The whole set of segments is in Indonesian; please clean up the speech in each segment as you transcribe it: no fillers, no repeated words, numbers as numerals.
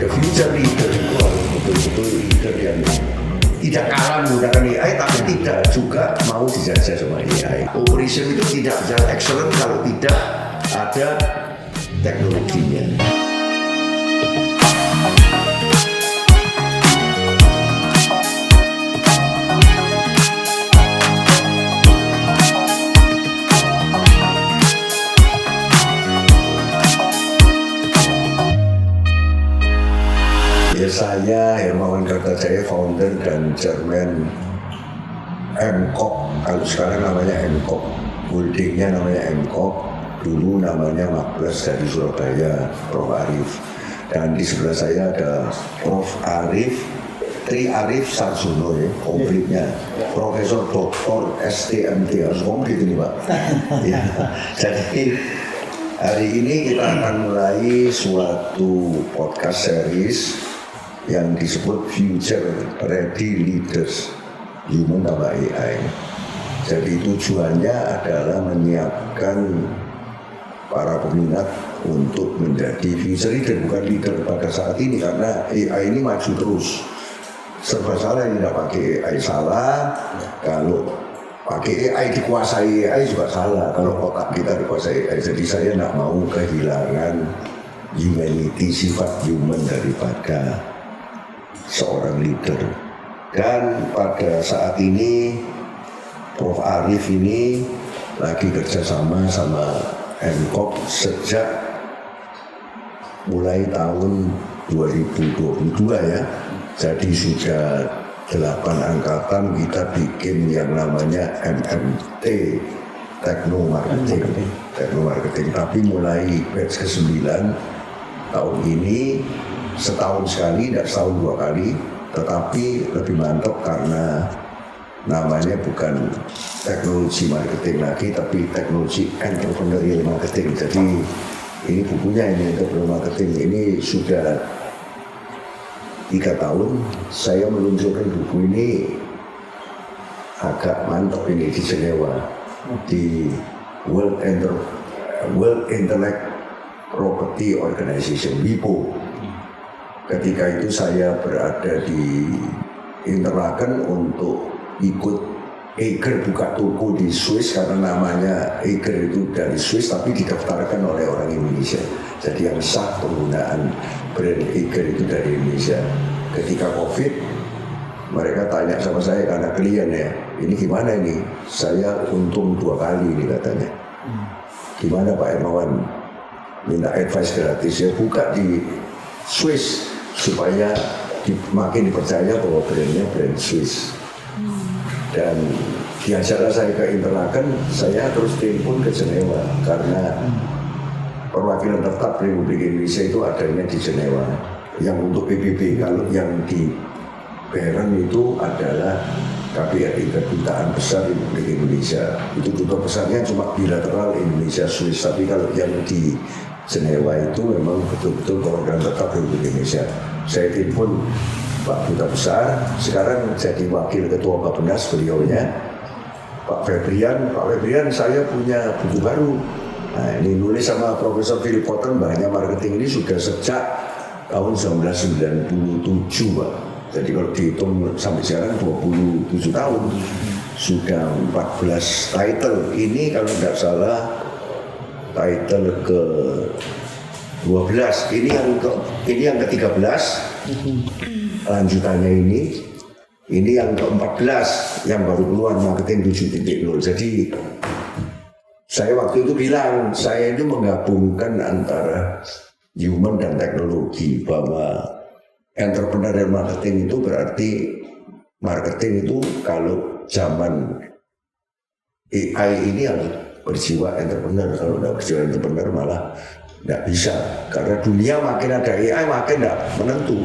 the future leader itu harus betul-betul leader yang tidak kalah menggunakan AI tapi tidak juga mau dijajah sama AI. Operation itu tidak bisa excellent kalau tidak ada teknologinya. Saya Hermawan Kartajaya, founder dan chairman MCOP. Kalau sekarang namanya MCOP, holdingnya namanya MCOP. Dulu namanya Makpres dari Surabaya, Prof. Arif. Dan di sebelah saya ada Prof. Arif, Tri Arif Sarsono ya, komplitnya. Profesor Dr. STMT, harus komplit ini Pak. Ya. Jadi hari ini kita akan mulai suatu podcast series yang disebut Future Ready Leaders Human tambah AI. Jadi tujuannya adalah menyiapkan para peminat untuk menjadi future leader, bukan leader pada saat ini, karena AI ini maju terus. Serba salah ini, tidak pakai AI salah, kalau pakai AI dikuasai AI juga salah, kalau otak kita dikuasai AI. Jadi saya tidak mau kehilangan humanity, sifat human daripada seorang leader. Dan pada saat ini Prof. Arif ini lagi kerjasama sama MCOP sejak mulai tahun 2022 ya. Jadi sudah 8 angkatan kita bikin yang namanya MMT, Techno Marketing. Tapi mulai batch ke-9 tahun ini, setahun sekali, tidak setahun 2 kali, tetapi lebih mantap karena namanya bukan teknologi marketing lagi, tapi teknologi entrepreneurial marketing. Jadi ini bukunya, ini entrepreneurial marketing, ini sudah 3 tahun saya meluncurkan buku ini, agak mantap ini di Jenewa, di World Intellect Property Organization, WIPO. Ketika itu saya berada di Interlaken untuk ikut Eiger buka toko di Swiss, karena namanya Eiger itu dari Swiss tapi didaftarkan oleh orang Indonesia. Jadi yang sah penggunaan brand Eiger itu dari Indonesia. Ketika COVID, mereka tanya sama saya karena klien ya, ini gimana ini? Saya untung 2 kali ini katanya. Gimana Pak Hermawan? Minta advice gratis, ya buka di Swiss supaya makin dipercaya bahwa brandnya brand Swiss. Dan diajaklah saya ke Interlaken, saya terus telepon ke Jenewa karena perwakilan tetap Republik Indonesia itu adanya di Jenewa. Yang untuk PBB, kalau yang di Bern itu adalah KBRI, Kedutaan Besar Republik Indonesia. Itu duta besarnya cuma bilateral Indonesia Swiss, tapi kalau yang di Jenewa itu memang betul-betul program tetap Republik Indonesia. Saya telepon Pak Duta Besar, sekarang jadi wakil ketua Bappenas beliaunya, Pak Febrian, saya punya buku baru. Nah ini nulis sama Profesor Philip Cotton, Bahannya Marketing ini sudah sejak tahun 1997 Pak. Jadi kalau dihitung sampai sekarang 27 tahun, sudah 14 title. Ini kalau tidak salah title ke-12, ini yang ke-13, lanjutannya ini yang ke-14 yang baru keluar, Marketing 7.0. Jadi saya waktu itu bilang, saya ini menggabungkan antara human dan teknologi, bahwa entrepreneurial marketing itu berarti marketing itu kalau zaman AI ini harus berjiwa entrepreneur. Kalau tidak berjiwa entrepreneur malah tidak bisa, karena dunia makin ada AI makin tidak menentu,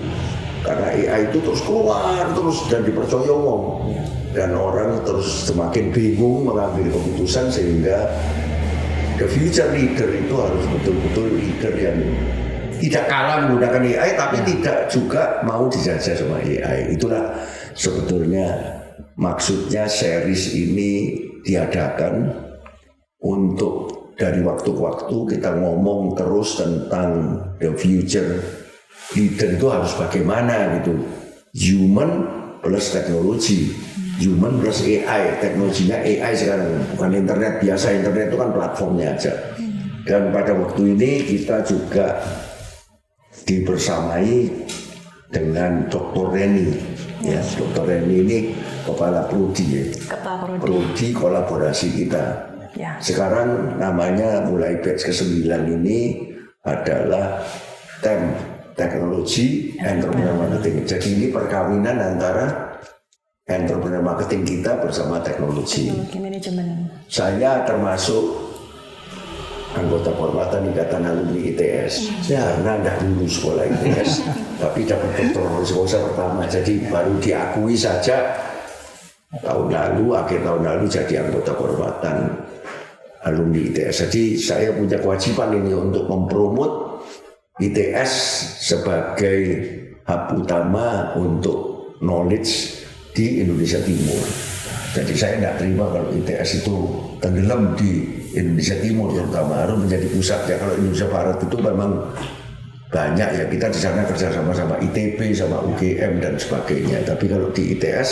karena AI itu terus keluar terus dan dipercaya umum, dan orang terus semakin bingung mengambil keputusan, sehingga the future leader itu harus betul-betul leader yang tidak kalah menggunakan AI tapi tidak juga mau dijajah sama AI. Itulah sebetulnya maksudnya series ini diadakan, untuk dari waktu ke waktu kita ngomong terus tentang the future leader itu harus bagaimana gitu. Human plus teknologi, human plus AI. Teknologinya AI sekarang, bukan internet biasa. Internet itu kan platformnya aja. Dan pada waktu ini kita juga dibersamai dengan Dr. Reni. Ya, Dr. Reni ini kepala prodi ya. Prodi kolaborasi kita. Ya. Sekarang namanya mulai batch ke-9 ini adalah TEM, Teknologi Entrepreneur Marketing. Jadi ini perkawinan antara entrepreneur marketing kita bersama teknologi. Teknologi manajemen. Saya termasuk anggota kehormatan Ikatan Alumni ITS karena tidak lulus sekolah ITS, tapi dapat doktor honoris causa pertama. Jadi baru diakui saja tahun lalu, akhir tahun lalu jadi anggota kehormatan alumni ITS. Jadi saya punya kewajiban ini untuk mempromot ITS sebagai hub utama untuk knowledge di Indonesia Timur. Jadi saya tidak terima kalau ITS itu tenggelam di Indonesia Timur, terutama harus menjadi pusat ya. Kalau Indonesia Barat itu memang banyak ya, kita di sana kerja sama ITB sama UGM dan sebagainya. Tapi kalau di ITS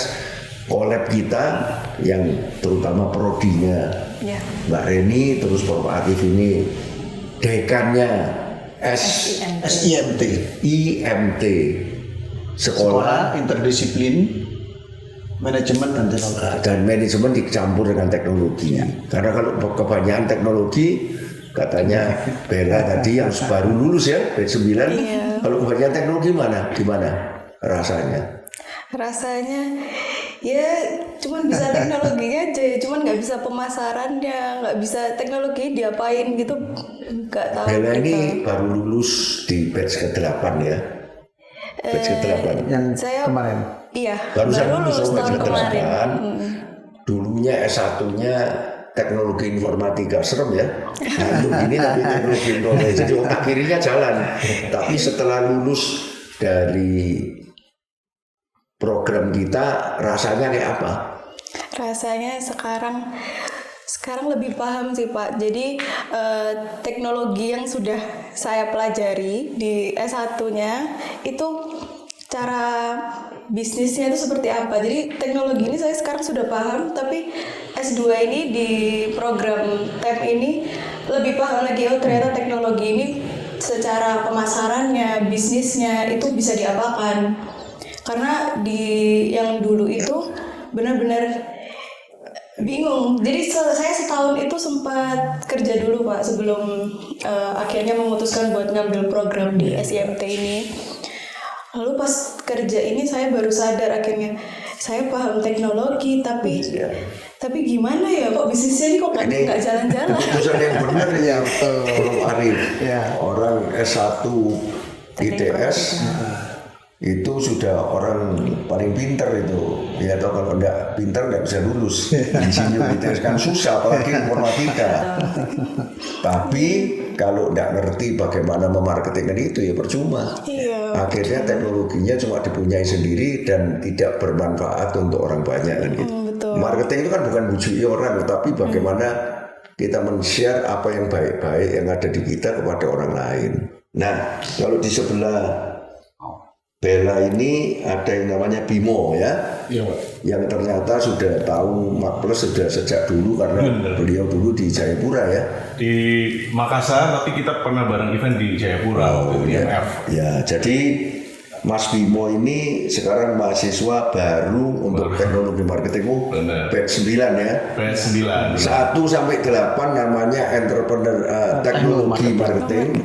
collab kita yang terutama prodinya Mbak Reni, terus Prof Arif ini dekannya SIMT, IMT, Sekolah Interdisiplin Manajemen dan Manajemen dicampur dengan teknologi. Karena kalau kebanyakan teknologi, katanya Bella tadi yang baru lulus ya, batch 9. Kalau kebanyakan teknologi gimana rasanya? Rasanya ya cuman bisa teknologinya aja, cuman nggak bisa pemasarannya, nggak bisa teknologi diapain gitu, nggak tahu. Bella ini baru lulus di batch ke-8 ya. Batch ke-8 yang saya kemarin. Iya, baru lulus tahun kemarin. Dulunya S1-nya teknologi informatika, serem ya. Nah, ini tapi teknologi informatika, jadi otak kirinya jalan. Tapi setelah lulus dari program kita, rasanya kayak apa? Rasanya sekarang lebih paham sih Pak. Jadi teknologi yang sudah saya pelajari di S1-nya itu cara bisnisnya itu seperti apa. Jadi teknologi ini saya sekarang sudah paham, tapi S2 ini di program TEM ini lebih paham lagi. Oh ternyata teknologi ini secara pemasarannya, bisnisnya itu bisa diapakan. Karena di yang dulu itu benar-benar bingung. Jadi saya setahun itu sempat kerja dulu Pak sebelum akhirnya memutuskan buat ngambil program di SIMT ini. Lalu pas kerja ini saya baru sadar akhirnya saya paham teknologi tapi gimana ya kok bisnisnya ini kok nggak jalan-jalan. Keputusan yang benar ya Prof Arif. Orang S1 ITS itu sudah orang paling pinter itu. Ya atau kalau enggak pinter enggak bisa lulus. Insinyur ITS kan susah apalagi informatika. Tapi kalau enggak ngerti bagaimana memarketingkan itu ya percuma. Akhirnya teknologinya cuma dipunyai sendiri dan tidak bermanfaat untuk orang banyak kan gitu. Marketing itu kan bukan bujuki orang, tapi bagaimana kita men-share apa yang baik-baik yang ada di kita kepada orang lain. Nah, kalau di sebelah Bella ini ada yang namanya Bimo ya, yang ternyata sudah tahu Makples sudah sejak dulu karena beliau dulu di Jayapura ya. Di Makassar, tapi kita pernah bareng event di Jayapura ya, jadi Mas Bimo ini sekarang mahasiswa baru untuk teknologi marketing batch 9 ya. Batch 9. 1 sampai 8 namanya entrepreneur teknologi marketing.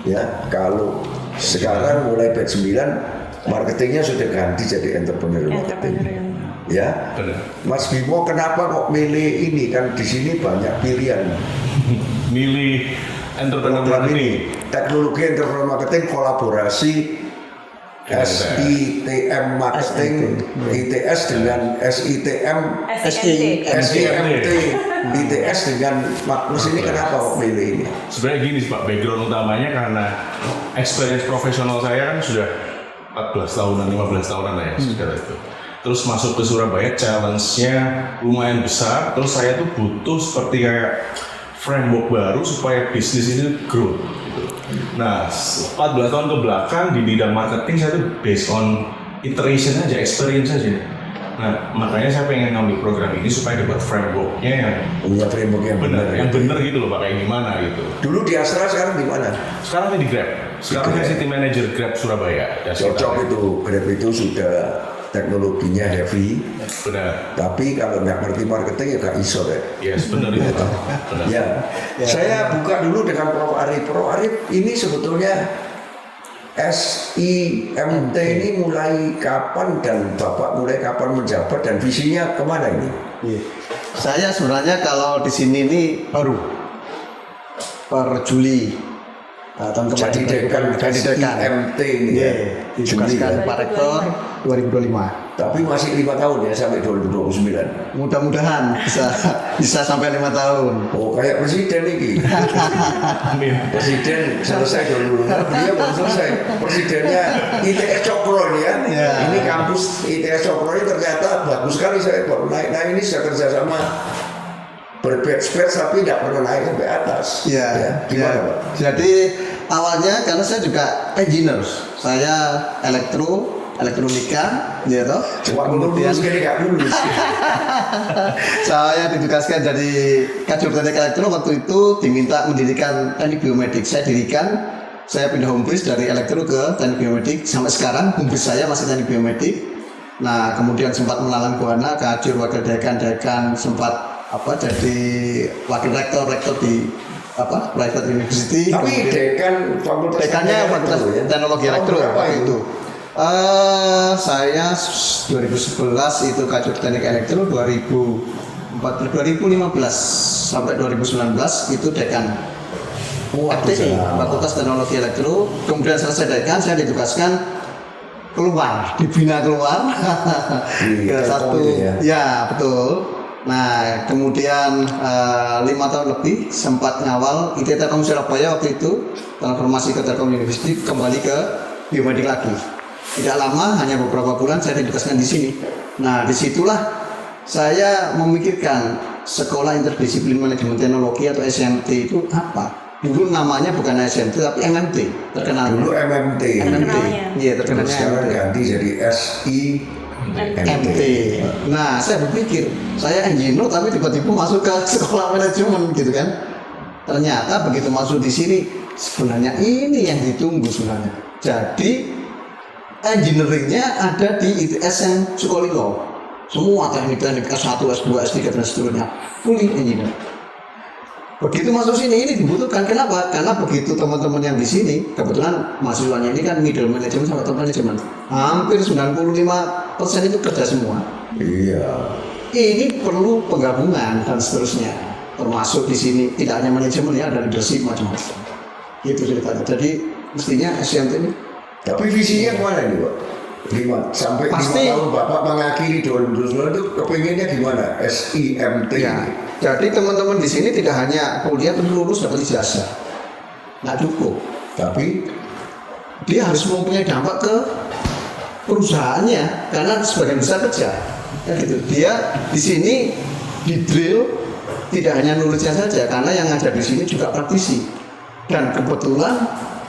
Ya, kalau sekarang mulai batch 9 marketingnya sudah ganti jadi entrepreneur marketing. Ya, Mas Bimo kenapa kok milih ini? Kan di sini banyak pilihan. Milih entrepreneur marketing. Teknologi entrepreneur marketing kolaborasi SITM marketing ITS dengan SITM SIMT ITS dengan Magnus ini kenapa kok pilih ini? Sebenarnya gini Pak, background utamanya karena experience profesional saya kan sudah 14 tahunan, 15 tahunan lah ya sekitar itu. Terus masuk ke Surabaya, challenge-nya lumayan besar. Terus saya tuh butuh seperti kayak framework baru supaya bisnis ini grow. Gitu. Nah, 14 tahun ke belakang di bidang marketing saya tuh based on iteration aja, experience aja. Nah, makanya saya pengen ngambil program ini supaya dapat frameworknya yang Punya framework yang benar. yang benar gitu loh, Pak, kayak gimana gitu. Dulu di Astra, sekarang di mana? Sekarang saya di Grab. Sekarang saya city manager Grab Surabaya. Dan Cocok itu, Grab itu sudah teknologinya heavy. Benar. Tapi kalau nggak ngerti marketing ya nggak iso deh. Yes, benar itu, Pak. Benar. Ya, saya buka dulu dengan Prof. Arif. Prof. Arif ini sebetulnya SIMT ini mulai kapan dan Bapak mulai kapan menjabat dan visinya kemana ini? Iya. Saya sebenarnya kalau di sini ini baru per Juli tahun kemarin. Jadi dekan SIMT ini ya. Ditugaskan Pak Rektor 2025. Tapi masih 5 tahun ya sampai 2029. Mudah-mudahan bisa sampai 5 tahun. Oh, kayak presiden ini. Amin. Presiden selesai dulu, beliau belum selesai. Presidennya ITS Cokro ini ya. Ya. Ini kampus ITS Cokro ini ternyata bagus sekali, saya baru naik. Nah ini saya kerja sama berbatch-batch tapi tidak pernah naik sampai atas. Iya. Ya, gimana Pak? Jadi awalnya karena saya juga engineer, saya elektronika, ya toh. Waktu lulus kayaknya nggak lulus. Saya ditugaskan jadi Kadjur Teknik Elektro, waktu itu diminta mendirikan teknik biomedik. Saya dirikan, saya pindah home base dari elektro ke teknik biomedik. Sampai sekarang home base saya masih teknik biomedik. Nah kemudian sempat melalang buana, Kadjur wakil dekan, sempat jadi wakil rektor di private university. Tapi dekan fakultas dekannya fakultas ya? teknologi elektro Berapa waktu itu. Saya 2011 itu Kadjur Teknik Elektro, 2015 sampai 2019 itu dekan FTI, Fakultas Teknologi Elektro. Kemudian selesai dekan, saya ditugaskan keluar, dibina keluar ke satu, ya betul. Nah kemudian 5 tahun lebih sempat ngawal IT Telkom Surabaya waktu itu, transformasi ke Telkom University, kembali ke biomedik lagi. Tidak lama, hanya beberapa bulan saya ditugaskan di sini. Nah, disitulah saya memikirkan sekolah interdisiplin manajemen teknologi atau SMT itu apa. Dulu namanya bukan SMT tapi MMT terkenal. Dulu MMT. Iya, terkenalnya. Sekarang ganti jadi SIMT. Nah, saya berpikir saya engineer tapi tiba-tiba masuk ke sekolah manajemen gitu kan. Ternyata begitu masuk di sini sebenarnya ini yang ditunggu sebenarnya. Jadi engineeringnya ada di ITS yang Sukolilo. Semua teknik-teknik S1, S2, S3 dan seterusnya fully engineer. Begitu masuk sini ini dibutuhkan. Kenapa? Karena begitu teman-teman yang di sini, kebetulan mahasiswanya ini kan middle management sama top management, hampir 95% itu kerja semua. Iya. Ini perlu penggabungan dan seterusnya. Termasuk di sini tidak hanya manajemen ya, ada leadership macam-macam. Gitu ceritanya. Jadi mestinya SMT ini. Tapi visinya kemana nih Pak? 5 tahun Bapak mengakhiri 2022 itu kepinginnya gimana? SIMT. Ya, jadi teman-teman di sini tidak hanya kuliah terus lulus dapat ijazah, nggak cukup. Tapi dia harus mempunyai dampak ke perusahaannya karena sebagian besar kerja. Ya gitu. Dia di sini di drill tidak hanya nulisnya saja karena yang ngajar di sini juga praktisi. Dan kebetulan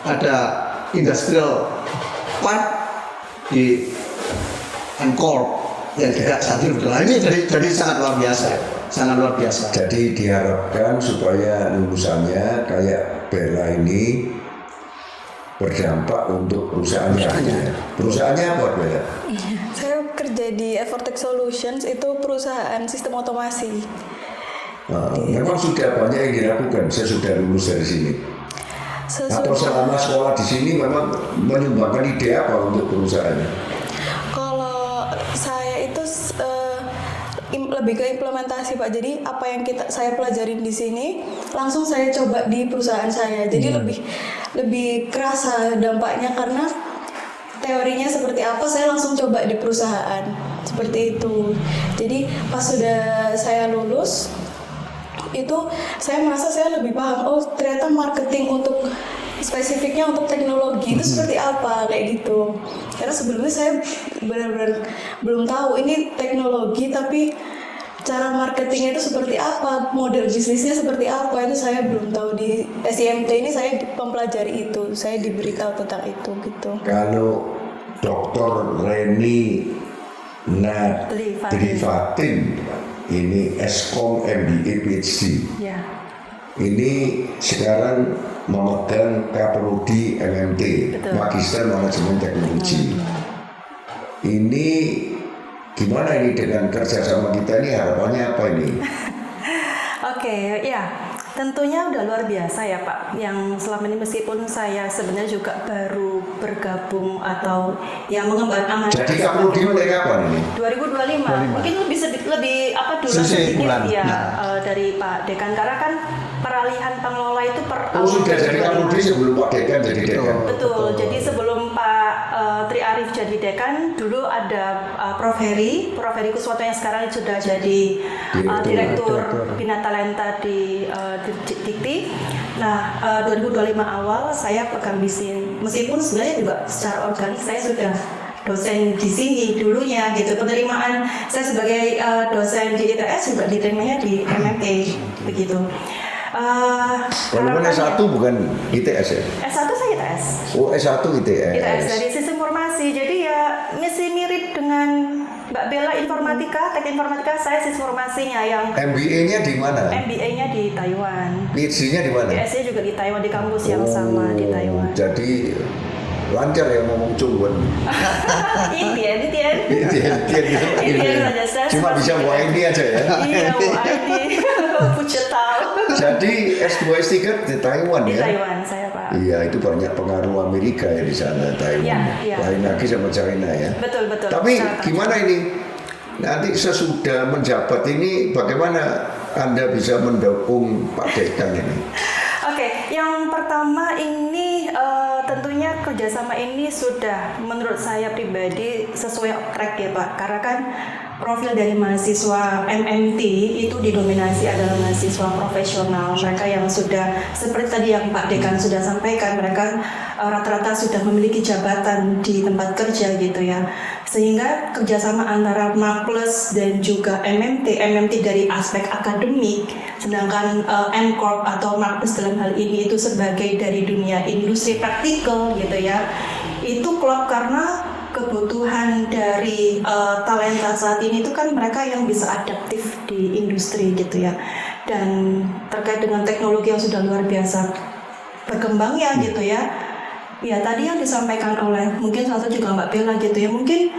ada industrial part di Encore yang tidak hadir. Ini jadi sangat luar biasa. Jadi diharapkan supaya lulusannya kayak Bella ini berdampak untuk perusahaannya. Perusahaannya apa Bella? Saya kerja di Evertech Solutions, itu perusahaan sistem otomasi. Memang sudah banyak yang dilakukan. Saya sudah lulus dari sini. Atau selama sekolah di sini memang menyumbangkan ide apa untuk perusahaannya? Kalau saya itu lebih ke implementasi Pak. Jadi apa yang saya pelajarin di sini langsung saya coba di perusahaan saya. Jadi lebih kerasa dampaknya karena teorinya seperti apa saya langsung coba di perusahaan. Seperti itu. Jadi pas sudah saya lulus itu saya merasa saya lebih paham, oh ternyata marketing untuk spesifiknya untuk teknologi itu seperti apa kayak gitu. Karena sebelumnya saya benar-benar belum tahu ini teknologi tapi cara marketingnya itu seperti apa, model bisnisnya seperti apa, itu saya belum tahu. Di SIMT ini saya mempelajari itu, saya diberitahu tentang itu gitu. Kalau Dr. Reni Nadrifatin ini Eskom MBA PhD. Ya. Ini sekarang memegang Kaprodi MMT, Betul. Magister Manajemen Teknologi. Ini gimana ini dengan kerjasama kita ini, harapannya apa ini? Oke, ya tentunya udah luar biasa ya Pak. Yang selama ini meskipun saya sebenarnya juga baru bergabung atau ya mengemban amanah. Jadi Kaprodi mulai kapan ini? 2025. Mungkin lebih apa dulu sedikit ya dari Pak Dekan, karena kan peralihan pengelola itu Sudah jadi Kaprodi sebelum Pak Dekan jadi Dekan. Betul. Jadi sebelum Pak Tri Arif jadi Dekan, dulu ada Prof Heri Kuswoto yang sekarang sudah jadi Direktur Bina Talenta di Dikti. Nah, 2025 awal saya pegang bisnis. Meskipun sebenarnya juga secara organik saya sudah dosen di sini dulunya gitu. Penerimaan saya sebagai dosen di ITS juga diterimanya di MMT begitu. Walaupun S1 bukan ITS ya? S1 saya ITS. Oh, S1 ITS. ITS dari sistem informasi. Jadi ya masih mirip dengan Mbak Bella informatika, teknik informatika, saya sistem informasinya yang MBA-nya di mana? MBA-nya di Taiwan. PhD-nya di mana? PhD juga di Taiwan, di kampus yang sama di Taiwan. Jadi lancar ya ngomong Cungwen. Itian saja saya. Cuma bisa bawa ini aja ya. Iya, ini pucat tahu. Jadi S2 S3 di Taiwan Di ya? Taiwan saya Pak. Iya, itu banyak pengaruh Amerika ya di sana, Taiwan. Iya. Lain lagi sama China ya. Betul. Tapi Sangat gimana ini? Nanti sesudah menjabat ini bagaimana Anda bisa mendukung Pak Dekan ini? Oke, yang pertama ini tentunya kerjasama ini sudah menurut saya pribadi sesuai track ya Pak, karena kan profil dari mahasiswa MMT itu didominasi adalah mahasiswa profesional, mereka yang sudah seperti tadi yang Pak Dekan sudah sampaikan, mereka rata-rata sudah memiliki jabatan di tempat kerja gitu ya, sehingga kerjasama antara Maklus dan juga MMT dari aspek akademik, sedangkan M-Corp atau Maklus dalam hal ini itu sebagai dari dunia industri praktikal gitu ya, itu klop karena kebutuhan dari talenta saat ini itu kan mereka yang bisa adaptif di industri gitu ya, dan terkait dengan teknologi yang sudah luar biasa berkembangnya gitu ya. Ya tadi yang disampaikan oleh mungkin salah satu juga Mbak Bella gitu ya, mungkin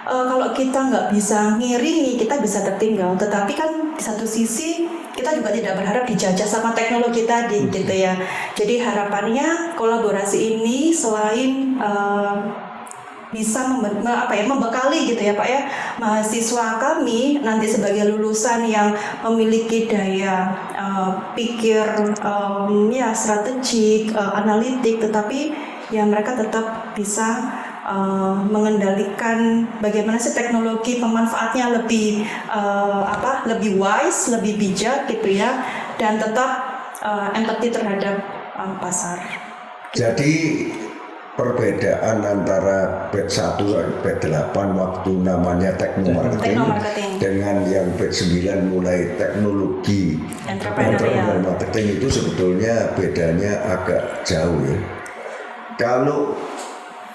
kalau kita nggak bisa ngiringi kita bisa tertinggal, tetapi kan di satu sisi kita juga tidak berharap dijajah sama teknologi tadi gitu ya. Jadi harapannya kolaborasi ini selain bisa membekali gitu ya Pak ya mahasiswa kami nanti sebagai lulusan yang memiliki daya pikir ya strategik, analitik, tetapi ya mereka tetap bisa mengendalikan bagaimana sih teknologi pemanfaatnya lebih lebih wise, lebih bijak gitu ya, dan tetap empati terhadap pasar. Jadi perbedaan antara batch 1 sampai batch 8 waktu namanya teknomarketing dengan yang batch 9 mulai teknologi entrepreneurial marketing itu sebetulnya bedanya agak jauh ya. Kalau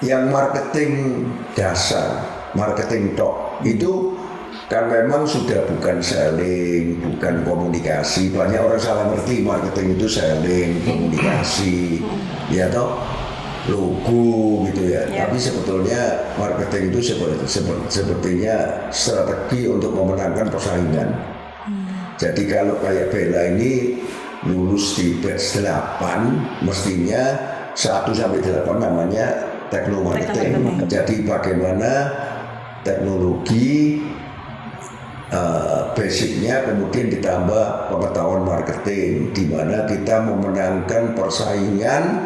yang marketing dasar, marketing tok itu kan memang sudah bukan selling, bukan komunikasi. Banyak orang salah ngerti marketing itu selling, komunikasi, ya toh logo gitu ya. Tapi sebetulnya marketing itu sepertinya strategi untuk memenangkan persaingan. Jadi kalau kayak Bella ini lulus di batch 8 mestinya 1 sampai 8 namanya teknomarketing. Jadi bagaimana teknologi basicnya kemudian ditambah pengetahuan marketing, di mana kita memenangkan persaingan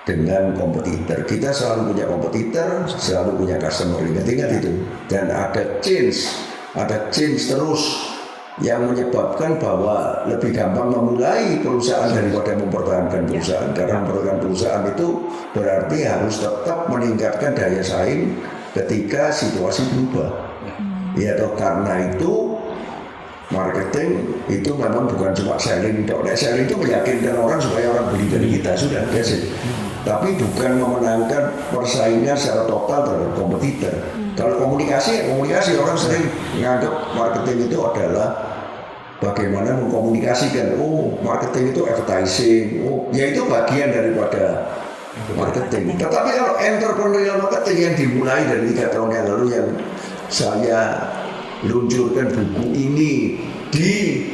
dengan kompetitor. Kita selalu punya kompetitor, selalu punya customer, ingat itu. Dan ada change terus yang menyebabkan bahwa lebih gampang memulai perusahaan daripada mempertahankan perusahaan. Karena mempertahankan perusahaan itu berarti harus tetap meningkatkan daya saing ketika situasi berubah. Ya toh, karena itu marketing itu memang bukan cuma selling. Selling itu meyakinkan orang supaya orang beli dari kita, sudah biasa. Tapi bukan memenangkan persaingan secara total terhadap kompetitor. Kalau komunikasi, komunikasi orang sering menganggap marketing itu adalah bagaimana mengkomunikasikan. Oh, marketing itu advertising. Oh, ya itu bagian daripada marketing. Tetapi kalau entrepreneurial marketing yang dimulai dari 3 tahun yang lalu, yang saya luncurkan buku ini di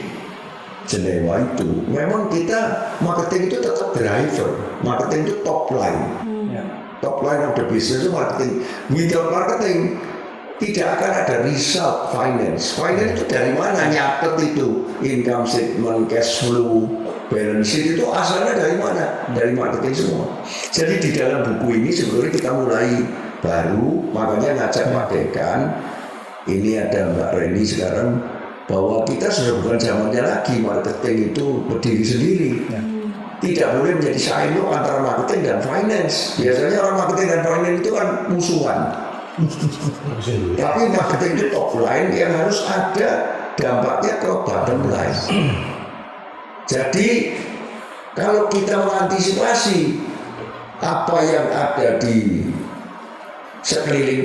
Jenewa itu, memang kita marketing itu tetap driver, marketing itu top line, top line of the business itu marketing. Without marketing tidak akan ada result finance. Finance itu dari mana? Nyatet itu income statement, cash flow, balance sheet itu asalnya dari mana? Dari marketing semua. Jadi di dalam buku ini sebenarnya kita mulai baru, makanya ngajak Pak Dekan. Ini ada Mbak Reni sekarang, bahwa kita sudah bukan zamannya lagi marketing itu berdiri sendiri. Tidak boleh menjadi silo antara marketing dan finance. Biasanya orang marketing dan finance itu kan musuhan. Tapi marketing itu top line yang harus ada dampaknya ke bottom line. Jadi kalau kita mengantisipasi apa yang ada di sekeliling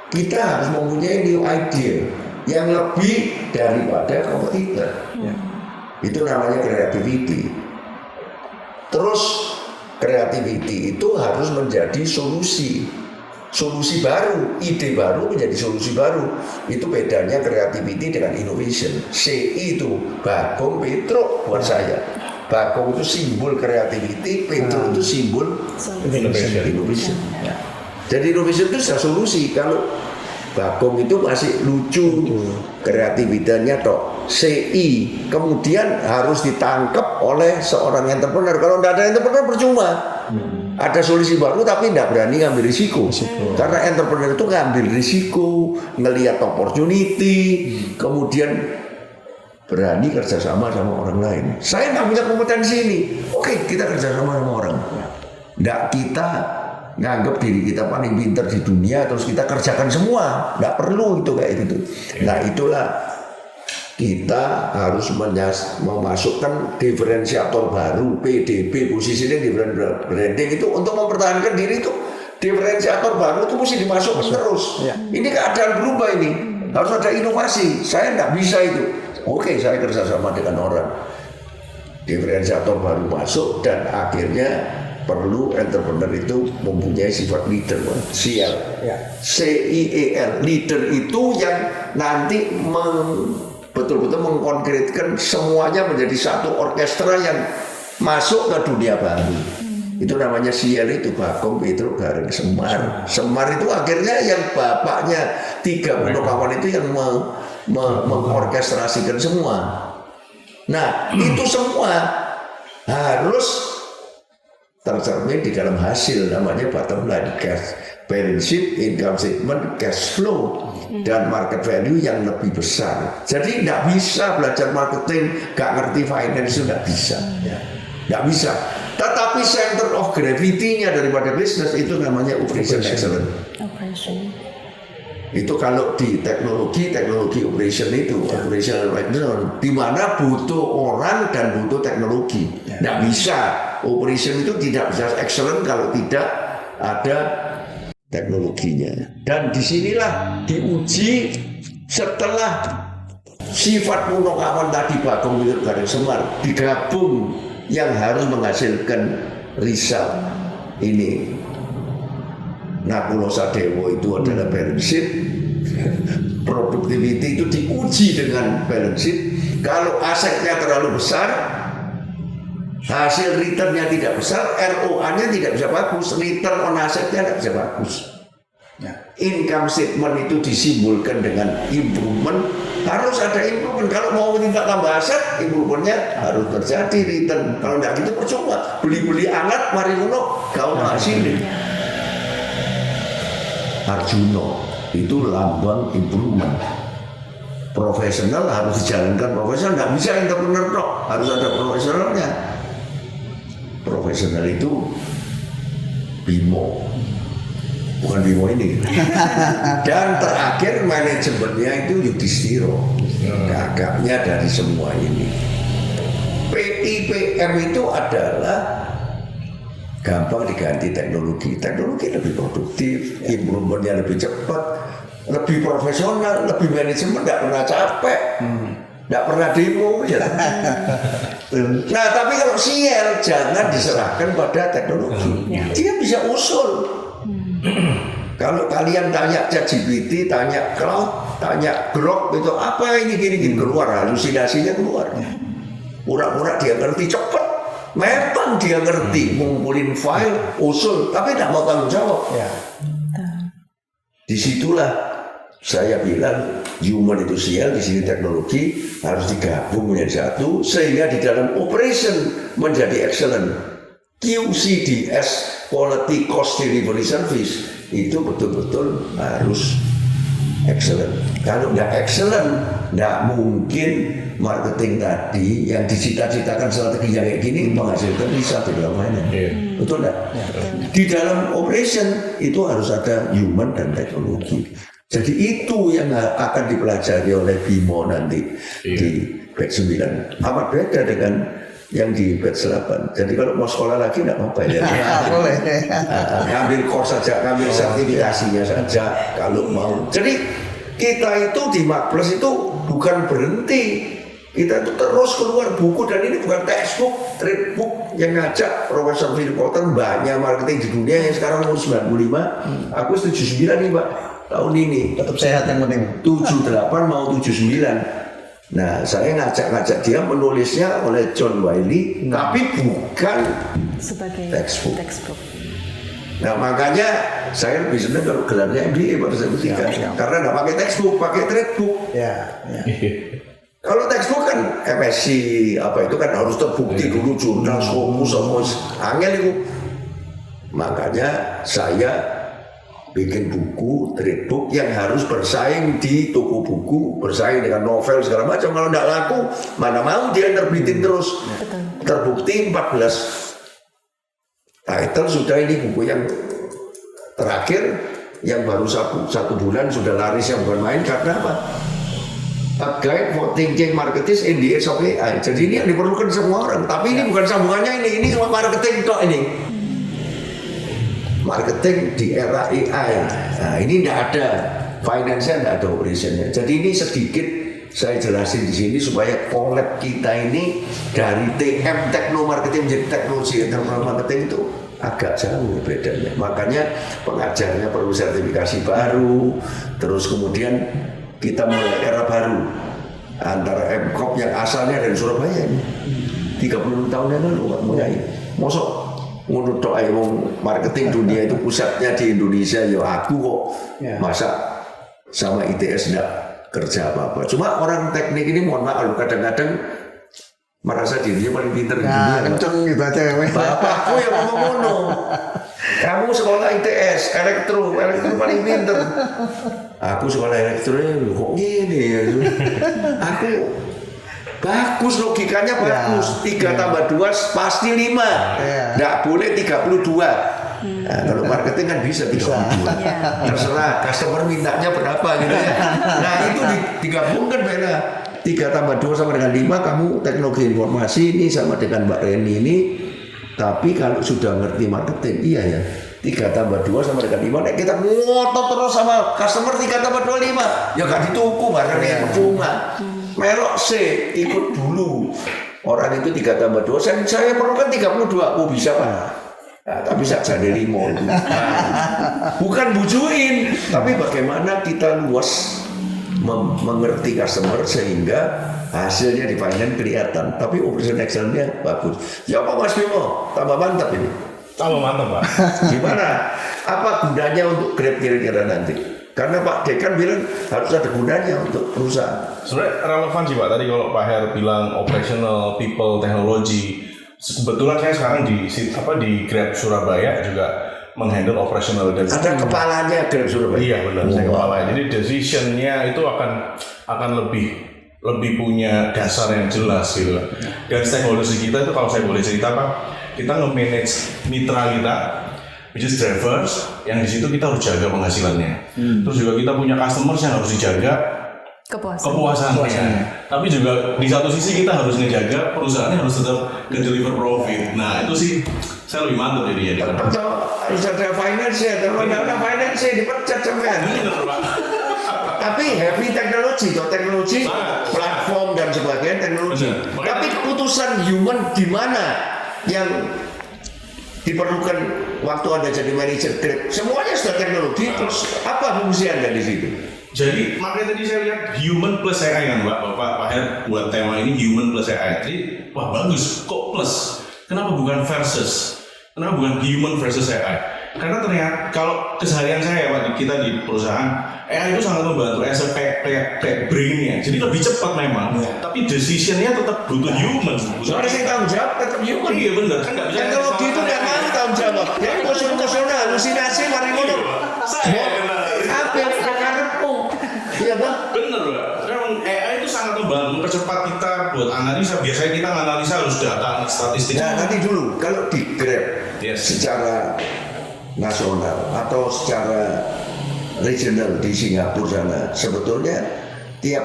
kita harus mempunyai new idea yang lebih daripada kompetitor. Itu namanya creativity. Terus creativity itu harus menjadi solusi baru, ide baru menjadi solusi baru. Itu bedanya creativity dengan innovation. CI itu Bagong Petro buat saya. Bagong itu simbol creativity, Petro itu simbol innovation. Jadi innovation itu sudah solusi. Kalau Bagong itu masih lucu, kreativitasnya toh. CI kemudian harus ditangkap oleh seorang entrepreneur. Kalau tidak ada entrepreneur percuma. Ada solusi baru tapi tidak berani ngambil risiko. Karena entrepreneur itu ngambil risiko, ngelihat opportunity, kemudian berani kerjasama sama orang lain. Saya nggak punya kompetensi ini. Oke, kita kerjasama sama orang. Nggak kita nganggap diri kita paling pintar di dunia terus kita kerjakan semua, nggak perlu itu kayak gitu. Nah itulah kita harus memasukkan diferensiator baru, PDB, positioning different branding itu untuk mempertahankan diri itu. Diferensiator baru itu mesti dimasukkan terus. Ini keadaan berubah ini, harus ada inovasi. Saya nggak bisa itu. Oke, saya kerjasama dengan orang. Diferensiator baru masuk dan akhirnya perlu entrepreneur itu mempunyai sifat leader, CIL, CIEL. Leader itu yang nanti betul-betul mengkonkretkan semuanya menjadi satu orkestra yang masuk ke dunia baru. Itu namanya CIL itu, Bagong Petro Gareng Semar. Semar itu akhirnya yang bapaknya 3 kawan itu yang mengorkestrasikan semua. Nah itu semua harus tercermin di dalam hasil, namanya bottom line, cash, balance sheet, income statement, cash flow, dan market value yang lebih besar. Jadi tidak bisa belajar marketing, gak ngerti finance itu nggak bisa, nggak bisa. Tetapi center of gravity-nya daripada bisnis itu namanya operation excellence. Itu kalau di teknologi operation itu, operational excellence, di mana butuh orang dan butuh teknologi. Nggak bisa. Operation itu tidak bisa excellent kalau tidak ada teknologinya. Dan disinilah diuji setelah sifat Punokawan tadi, Bagong Petro Gareng Semar digabung yang harus menghasilkan result ini. Nakulo Sadewo itu adalah balance sheet. Productivity itu diuji dengan balance sheet. Kalau asetnya terlalu besar, hasil returnnya tidak besar, ROA-nya tidak bisa bagus, return on assetnya tidak bisa bagus. Income statement itu disimbolkan dengan improvement, harus ada improvement. Kalau mau tidak tambah aset, improvementnya harus terjadi return. Kalau tidak gitu percuma, beli-beli alat, mari ngono, kau hasilnya. Arjuno itu lambang improvement. Profesional harus dijalankan profesional, nggak bisa entrepreneur dok, harus ada profesionalnya. Profesional itu Bimo, bukan Bimo ini. Dan terakhir manajemennya itu Yudhistiro, kakaknya dari semua ini. PIPM itu adalah gampang diganti teknologi lebih produktif, improvementnya lebih cepat, lebih profesional, lebih manajemen, nggak pernah capek, nggak pernah demo ya. Nah tapi kalau CL jangan diserahkan pada teknologi, dia bisa usul. Kalau kalian tanya ChatGPT, tanya Cloud, tanya Grok itu apa ini gini keluar, halusinasinya keluar. Pura-pura dia ngerti cepat, memang dia ngerti ngumpulin file, usul, tapi tidak mau tanggung jawab. Disitulah saya bilang human itu CL, di sini teknologi harus digabung menjadi satu, sehingga di dalam operation menjadi excellent. QCDS, Quality Cost Delivery Service, itu betul-betul harus excellent. Kalau nggak excellent, nggak mungkin marketing tadi yang dicita-citakan strateginya kayak gini menghasilkan bisa di dalam finance. Betul nggak? Di dalam operation itu harus ada human dan teknologi. Jadi itu yang akan dipelajari oleh Bimo nanti di batch 9. Amat beda dengan yang di batch 8. Jadi kalau mau sekolah lagi nggak apa-apa ya. Boleh. Ngambil course saja, ngambil sertifikasinya saja kalau mau. Jadi kita itu di Makplus itu bukan berhenti. Kita itu terus keluar buku, dan ini bukan textbook, trade-book yang ngajak Profesor Philip Kotler, banyak marketing di dunia yang sekarang umur 95. Aku 79 nih Pak, tahun ini. Tetap sehat yang penting. 78 mau 79. Nah, saya ngajak dia menulisnya oleh John Wiley, tapi bukan sebagai textbook. Nah, makanya saya lebih senang kalau gelarnya MBA pada saat itu karena nggak pakai textbook, pakai trade-book. Kalau textbook kan MSc apa itu kan harus terbukti dulu, jurnal, Scopus, angel itu. Makanya saya bikin buku, trade book yang harus bersaing di toko buku, bersaing dengan novel segala macam. Kalau tidak laku, mana mau dia terbitin terus. Terbukti 14 title sudah, ini buku yang terakhir yang baru satu bulan sudah laris yang bukan main. Karena apa? A Guide for Thinking Marketers in the Age of AI. Jadi ini yang diperlukan semua orang. Tapi ini bukan sambungannya, ini cuma marketing tok ini. Marketing di era AI. Nah, ini tidak ada finance-nya, tidak ada operation-nya. Jadi ini sedikit saya jelasin di sini supaya collab kita ini dari TM Techno Marketing menjadi teknologi entrepreneur marketing itu agak jauh bedanya. Makanya pengajarnya perlu sertifikasi baru. Terus kemudian kita mulai era baru antara MCOP yang asalnya dari Surabaya ini 30 tahun yang lalu mulai. Mosok menurut doa marketing dunia itu pusatnya di Indonesia, ya aku kok masa sama ITS enggak kerja apa-apa. Cuma orang teknik ini mohon maaf kadang-kadang merasa dirinya paling pintar di dunia. Kenceng gitu aja. Bapakku yang ngomong ngono. Kamu sekolah ITS, elektro paling pintar. Aku sekolah elektro kok gini ya. Aku bagus, logikanya bagus. 3 tambah 2 pasti 5. Nggak boleh 32. Nah, kalau marketing kan bisa 32. Terserah customer mintanya berapa gitu ya. Nah itu digabungkan beda. 3 tambah 2 sama dengan 5, kamu teknologi informasi ini sama dengan Mbak Reni ini. Tapi kalau sudah ngerti marketing, iya ya 3 tambah 2 sama dengan 5. Nah, kita ngotot terus sama customer 3 tambah 2 5. Ya gak dituku barangnya percuma. Melok C, ikut dulu. Orang itu 3 tambah 2, saya perlukan 32. Oh bisa Pak. Nah, tapi saja dari mall. Bukan bujuin, tapi bagaimana kita luas mengerti customer sehingga hasilnya di finance kelihatan. Tapi operation excellence-nya bagus. Ya apa Mas Bimo? Tambah mantap ini. Tambah mantap Pak. Gimana? Apa gunanya untuk Grab kira-kira nanti? Karena Pak Dekan bilang harus ada gunanya untuk perusahaan. Sebenarnya relevan sih Pak. Tadi kalau Pak Her bilang operational, people, teknologi. Kebetulan saya sekarang di Grab Surabaya juga menghandle operational dan ada kepalanya Grab Surabaya. Iya benar, saya kepalanya. Jadi decision-nya itu akan lebih punya dasar yang jelas gitu. Dan stakeholders kita itu kalau saya boleh cerita Pak, kita nge-manage mitra kita which is drivers, yang di situ kita harus jaga penghasilannya. Terus juga kita punya customers yang harus dijaga kepuasannya. Tapi juga di satu sisi kita harus ngejaga perusahaannya harus tetap deliver profit. Nah itu sih saya lebih mantap jadi ya. Atau harus ada finance ya, kalau nggak ada finance ya dipecat sampean. Tapi heavy teknologi, platform dan sebagainya teknologi. Tapi keputusan human di mana yang diperlukan waktu Anda jadi manajer Grab? Semuanya sudah teknologi, terus apa fungsi Anda di situ? Jadi makanya tadi saya lihat human plus AI kan Pak Her buat tema ini human plus AI. Jadi wah bagus kok plus. Kenapa bukan versus? Kenapa bukan human versus AI? Karena ternyata kalau keseharian saya Pak kita di perusahaan AI itu sangat membantu kayak brain-nya. Jadi lebih cepat memang. Tapi decision-nya tetap butuh human. Soalnya saya tanggung jawab tetap human. Iya benar kan nggak bisa. Teknologi itu nggak mau tanggung jawab. Jadi kosong-kosongnya halusinasi mari ngono. Apa yang karepmu? Iya Bang. Bener Pak. Memang AI itu sangat membantu mempercepat kita buat analisa. Biasanya kita analisa harus data statistik. Nah nanti dulu kalau di Grab secara nasional atau secara regional di Singapura sana sebetulnya tiap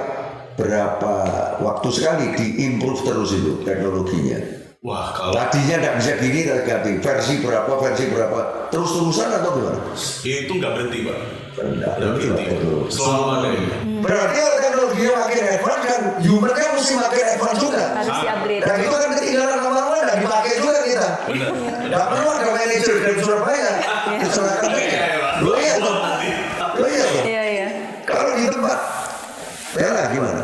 berapa waktu sekali diimprove terus itu teknologinya. Wah kalau Tadinya nggak bisa gini, ganti versi berapa terus-terusan atau gimana? itu nggak berhenti Pak. Nggak Nggak berhenti. Selalu ada ini. Berarti kalau teknologinya makin advance kan humannya mesti makin advance juga. Harus di-upgrade. Dan itu kan ketinggalan kemana-mana, nggak dipakai juga kita. Benar. Nggak perlu ada manajer dari Surabaya. Diserahkan aja. Lo iya toh? Iya. Kalau di tempat, Bella gimana?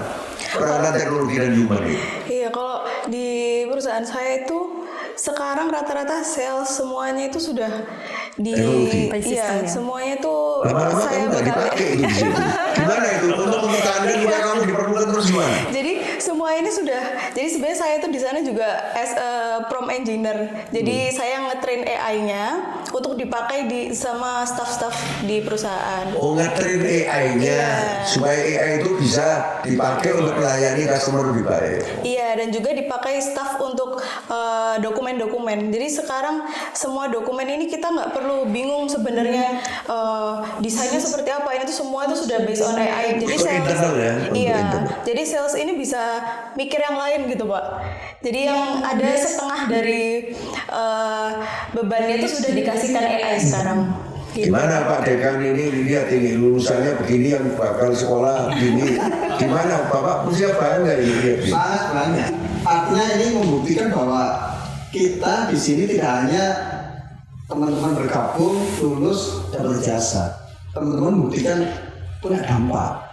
Peranan teknologi dan human ini. Iya, kalau di perusahaan saya itu sekarang rata-rata sales semuanya itu sudah di Teknologi. iya, semuanya itu Lama-lama saya kamu nggak dipakai itu di situ. Gimana itu? Untuk tanda juga kamu diperlukan terus gimana? Jadi semua ini sudah. Jadi sebenarnya saya tuh di sana juga as a prompt engineer. Jadi saya ngetrain AI-nya untuk dipakai sama staff-staff di perusahaan. Oh, nge-train AI-nya supaya AI itu bisa dipakai untuk melayani customer lebih baik. Iya, dan juga dipakai staff untuk dokumen-dokumen. Jadi sekarang semua dokumen ini kita nggak perlu bingung sebenarnya desainnya seperti apa. Ini tuh semua itu sudah based on AI. Jadi Untuk internal ya, untuk iya. internal. Jadi sales ini bisa mikir yang lain gitu, Pak. Jadi yang ada setengah dari bebannya itu sudah dikasihkan AI sekarang. Gitu. Gimana Pak Dekan ini lihat ini lulusannya begini yang bakal sekolah begini. Gimana Bapak usia bangga ini lihat ini. Sangat banyak. Artinya ini membuktikan bahwa kita di sini tidak hanya teman-teman bergabung, lulus dan berjasa. Teman-teman buktikan punya dampak.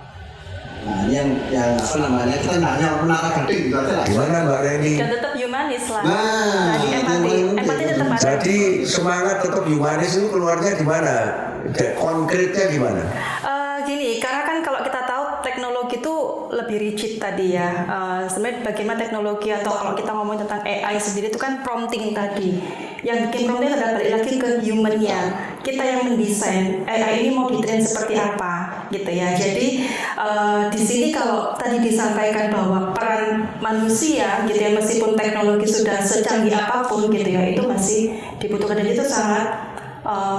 Nah, yang apa namanya kita nanya menara gading gitu aja lah. Gimana Mbak Reni? Dan tetap humanis lah. Nah, Tadi empati tetap ada. Jadi semangat tetap humanis itu keluarnya di mana? Konkretnya gimana? Gini, karena kan kalau kita tahu teknologi itu lebih rigid tadi ya. Sebenarnya bagaimana teknologi atau kalau kita ngomong tentang AI sendiri itu kan prompting tadi. Yang bikin prompting adalah balik lagi ke human-nya. Kita yang mendesain AI ini mau ditrain seperti apa gitu ya. Jadi di sini kalau tadi disampaikan bahwa peran manusia gitu ya, meskipun teknologi sudah secanggih apapun gitu ya, itu masih dibutuhkan dan itu sangat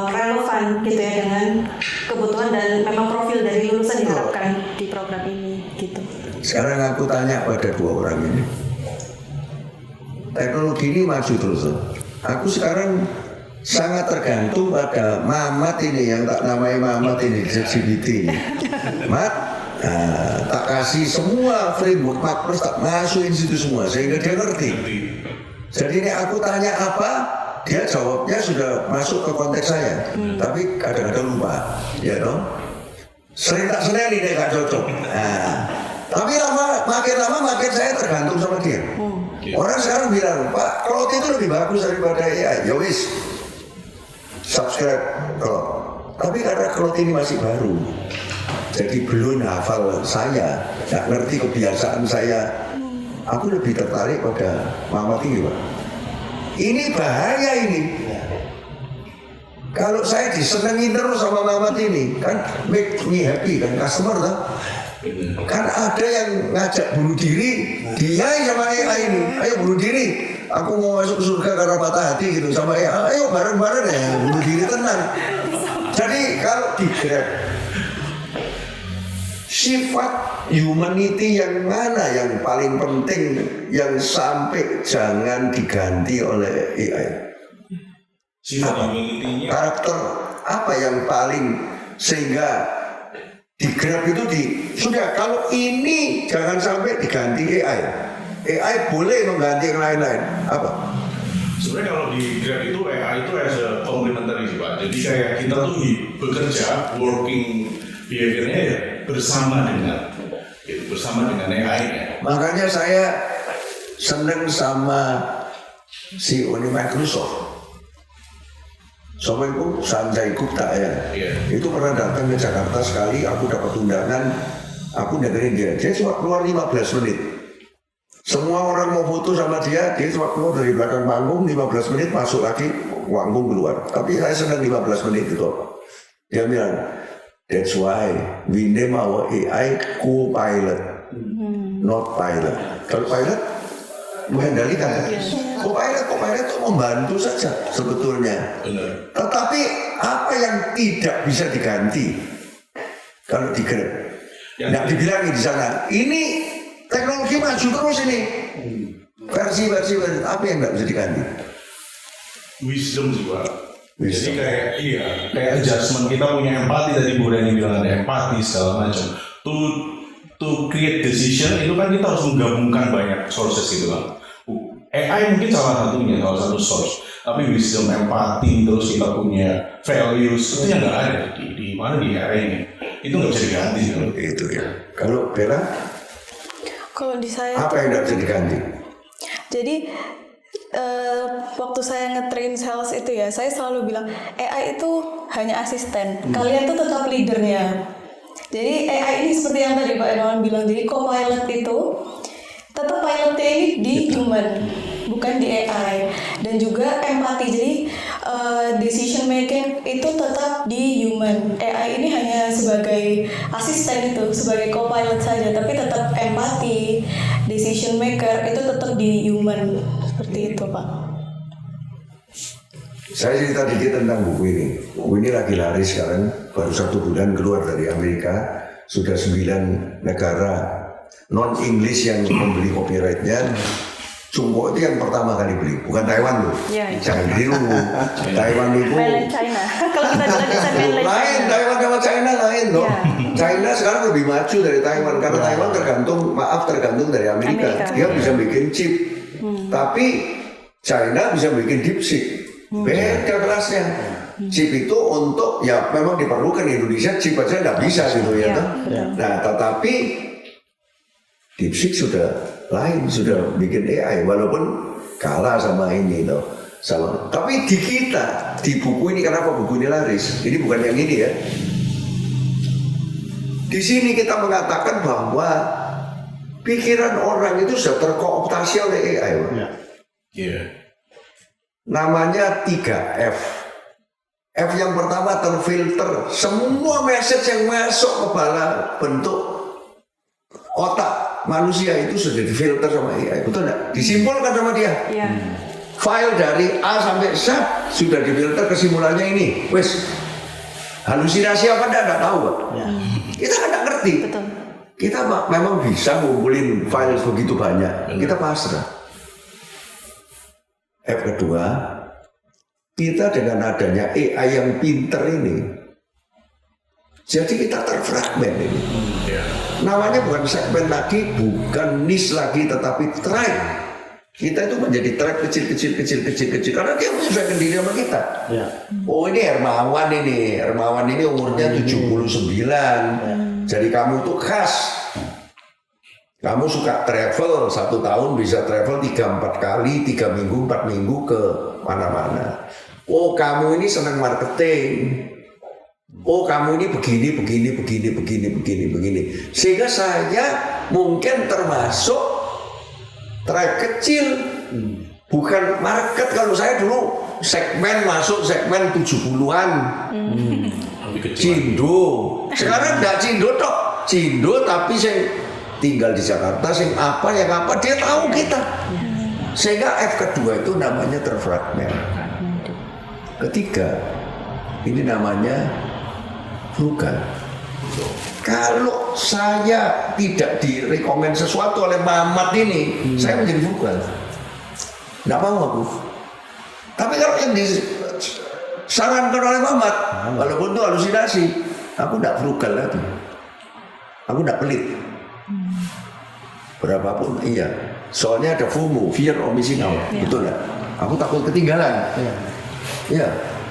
relevan gitu ya dengan kebutuhan dan memang profil dari lulusan diharapkan di program ini gitu. Sekarang aku tanya pada dua orang ini. Teknologi ini maju terus. Aku sekarang sangat tergantung pada Mamat ini yang tak namai Mamat ini, ChatGPT ini. Mat, tak kasih semua framework Plus tak masukin situ semua sehingga dia ngerti. Jadi ini aku tanya apa, dia jawabnya sudah masuk ke konteks saya, tapi kadang-kadang lupa, ya dong. Sering tak seneni deh gak cocok. Tapi makin lama makin saya tergantung sama dia. Orang sekarang bilang, Pak, cloud itu lebih bagus daripada AI. Ya wis, subscribe cloud. Tapi karena cloud ini masih baru, jadi belum hafal saya, nggak ngerti kebiasaan saya. Aku lebih tertarik pada Mamat ini, Pak. Ini bahaya ini. Kalau saya disenangi terus sama Mamat ini, kan make me happy, kan customer kan. Kan ada yang ngajak bunuh diri, dia sama AI ini, ayo bunuh diri. aku mau masuk surga karena patah hati gitu sama ya, ayo bareng-bareng ya, bunuh diri tenang. Jadi kalau di Grab, sifat humanity yang mana yang paling penting yang sampai jangan diganti oleh AI? Sifat humanity-nya Karakter apa yang paling sehingga di Grab itu sudah kalau ini jangan sampai diganti AI. AI boleh mengganti yang lain-lain. Apa? sebenarnya kalau di Grab itu AI itu as a complementary sih Pak. Jadi kayak kita tuh bekerja working behavior-nya ya bersama dengan AI-nya. Makanya saya senang sama CEO Microsoft. Assalamualaikum, Sanjay Gupta ya. Iya. Itu pernah datang ke Jakarta sekali, aku dapat undangan, aku dengerin dia cuma keluar 15 menit. Semua orang mau foto sama dia cuma keluar dari belakang panggung 15 menit, masuk lagi, panggung keluar. Tapi saya senang 15 menit itu. Dia bilang, that's why we name our AI co-pilot, not pilot. Kalau pilot, mengendalikan. Co-pilot itu membantu saja sebetulnya. Benar. Tetapi apa yang tidak bisa diganti kalau di Grab? Nggak dibilangin di sana. Ini teknologi maju terus ini. Versi apa yang nggak bisa diganti? Wisdom sih Pak. Wisdom. Jadi kayak adjustment, kita punya empati, tadi Bu Reni bilang ada empati segala macam. To create decision itu kan kita harus menggabungkan banyak sources gitu kan. AI mungkin salah satu source, tapi wisdom, empati, terus kita punya values itu yang nggak ada di mana di AI ini. Itu nggak bisa diganti sih. Itu ya. Kalau Bella, Kalau di saya apa yang nggak bisa diganti? jadi waktu saya nge-train sales itu ya, saya selalu bilang AI itu hanya asisten, kalian tuh tetap leadernya. Jadi AI ini seperti yang tadi Pak Erwan bilang, jadi co-pilot itu tetap pilotnya ini di human, bukan di AI. Dan juga empati, jadi decision making itu tetap di human. AI ini hanya sebagai asisten itu, sebagai co-pilot saja, tapi tetap empati, decision maker itu tetap di human. Seperti itu Pak. Saya cerita dikit tentang buku ini. Buku ini lagi laris sekarang, baru 1 bulan keluar dari Amerika. Sudah 9 negara non-English yang membeli copyright-nya. Jumbo itu yang pertama kali beli, bukan Taiwan loh. Iya. Jangan keliru. Taiwan itu Mainland China. Kalau kita bilang bisa mainland lain, China. Taiwan sama China lain loh. Iya. China sekarang lebih maju dari Taiwan karena Taiwan tergantung dari Amerika. Dia bisa bikin chip, tapi China bisa bikin DeepSeek. Beda kelasnya. Chip itu untuk ya memang diperlukan, Indonesia chip aja nggak bisa gitu ya. Iya. Nah tetapi DeepSeek sudah lain, sudah bikin AI walaupun kalah sama ini loh. Tapi di kita, di buku ini, kenapa buku ini laris? Ini bukan yang ini ya. Di sini kita mengatakan bahwa pikiran orang itu sudah terkooptasi oleh AI. Iya. Namanya 3F. F yang pertama terfilter. Semua message yang masuk ke bala bentuk otak manusia itu sudah difilter sama AI. Betul enggak? Disimpulkan sama dia. Iya. File dari A sampai Z sudah difilter, kesimpulannya ini. Wes, halusinasi apa enggak tahu, Pak. Kita enggak ngerti. Betul. Kita memang bisa ngumpulin file begitu banyak. Kita pasrah. F kedua, kita dengan adanya AI yang pinter ini, jadi kita terfragmen ini. Namanya bukan segmen lagi, bukan niche lagi, tetapi tribe. Kita itu menjadi tribe kecil. Karena dia menyesuaikan diri sama kita. Oh ini Hermawan ini umurnya 79. Jadi kamu tuh khas. Kamu suka travel, 1 tahun bisa travel 3-4 kali, 3 minggu, 4 minggu ke mana-mana. Oh kamu ini senang marketing. Oh kamu ini begini. Sehingga saya mungkin termasuk tribe kecil. Bukan market. Kalau saya dulu masuk segmen 70-an. Cindo. Sekarang enggak Cindo tok. Cindo tapi saya tinggal di Jakarta, dia tahu kita. Sehingga F kedua itu namanya terfragment. Ketiga, ini namanya frugal. Kalau saya tidak direkomend sesuatu oleh Mamat ini, saya menjadi frugal. Nggak mau aku. Tapi kalau yang disarankan oleh Mamat, walaupun itu halusinasi, aku nggak frugal lagi. Aku nggak pelit. Berapapun, iya. Soalnya ada FOMO, fear of missing out, betul nggak? Aku takut ketinggalan. Iya.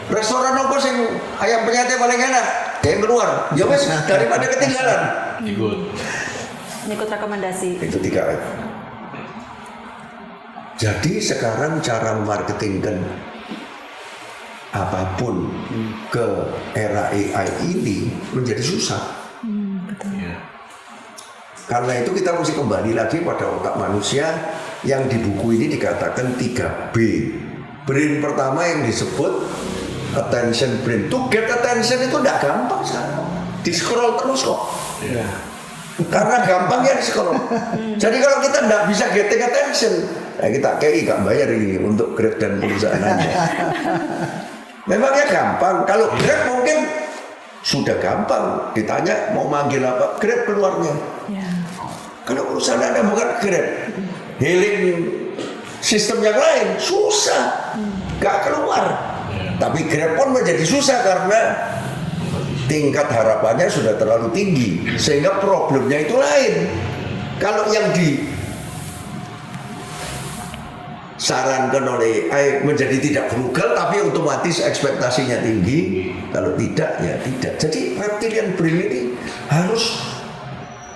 Restoran apa sing ayam penyate paling enak? Yang keluar, ya wes daripada ketinggalan. Ikut rekomendasi. Itu 3F. Jadi sekarang cara marketingkan apapun ke era AI ini menjadi susah. Karena itu kita mesti kembali lagi pada otak manusia yang di buku ini dikatakan 3B. Brain pertama yang disebut attention brain. To get attention itu tidak gampang sekarang. Di scroll terus kok. Karena gampang ya di scroll. Jadi kalau kita tidak bisa getting attention, ya kita gak bayar ini untuk Grab dan perusahaan aja. Memangnya gampang. Kalau Grab mungkin sudah gampang. Ditanya mau manggil apa, Grab keluarnya. Kalau perusahaan Anda bukan Grab, hailing sistem yang lain susah, gak keluar. Tapi Grab pun menjadi susah karena tingkat harapannya sudah terlalu tinggi, sehingga problemnya itu lain. Kalau yang disarankan oleh AI menjadi tidak frugal, tapi otomatis ekspektasinya tinggi. Kalau tidak, ya tidak. Jadi reptilian brain ini harus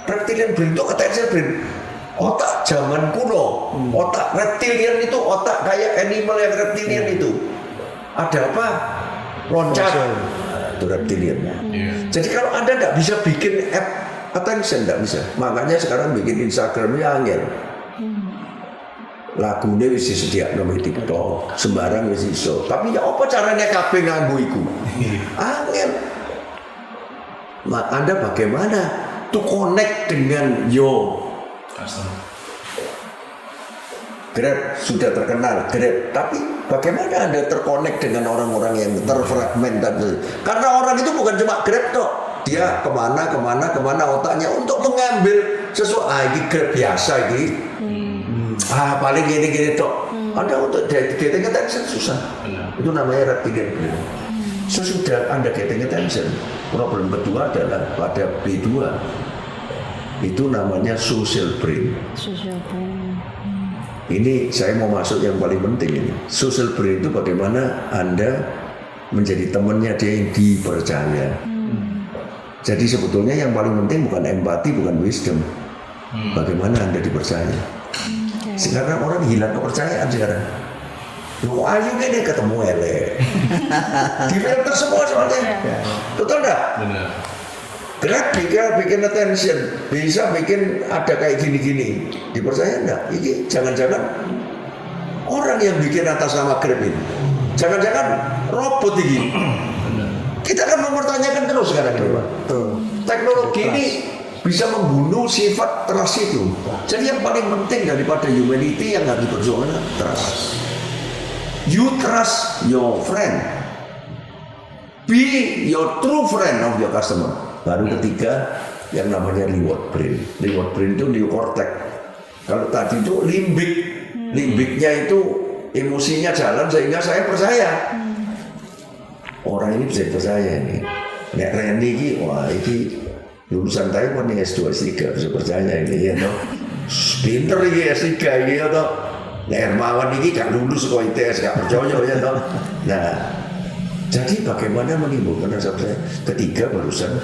reptilian brain itu attention brain, otak zaman kuno. Otak reptilian itu otak kayak animal yang reptilian itu. Ada apa? Loncat. Itu reptilian. Jadi kalau Anda tidak bisa bikin app attention, tidak bisa. Makanya sekarang bikin Instagramnya angel. Lagunya wis disediakno nang TikTok, sembarang wis iso. Tapi ya apa caranya kabeh nganggo iku? Angel. Anda bagaimana to connect dengan Grab sudah terkenal Grab, tapi bagaimana Anda terkonek dengan orang-orang yang terfragment tadi? Karena orang itu bukan cuma Grab toh, dia kemana otaknya untuk mengambil sesuatu. Ini Grab biasa ini, paling gini toh. Anda untuk getting attention susah. Itu namanya reptilian brain. Sesudah Anda getting attention, problem kedua adalah pada B2. Itu namanya social brain. Ini saya mau masuk yang paling penting ini. Social brain itu bagaimana Anda menjadi temannya dia yang dipercaya. Jadi sebetulnya yang paling penting bukan empati, bukan wisdom. Bagaimana Anda dipercaya. Sekarang orang hilang kepercayaan sekarang. Loh, ayo ini ketemu elek. Di filter semua soalnya. Betul enggak? Benar. Grab bikin attention, bisa bikin ada kayak gini-gini. Dipercaya enggak? Ini jangan-jangan orang yang bikin atas nama Grab ini. Jangan-jangan robot ini. Kita akan mempertanyakan terus sekarang ini, Pak. Teknologi ini bisa membunuh sifat trust itu. Jadi yang paling penting daripada humanity yang harus diperjuangkan trust. You trust your friend. Be your true friend of your customer. Baru ketiga yang namanya reward brain. Reward brain itu neocortex. Kalau tadi itu limbik. Limbiknya itu emosinya jalan sehingga saya percaya. Orang ini bisa percaya nih. Nek Reni ini, wah ini lulusan Taiwan nih S2 S3 bisa percaya ini ya toh. Pinter ini S3 ini ya toh. Nek Hermawan ini gak lulus kok ITS gak percaya ya toh. Nah, jadi bagaimana menimbulkan rasa percaya? Ketiga barusan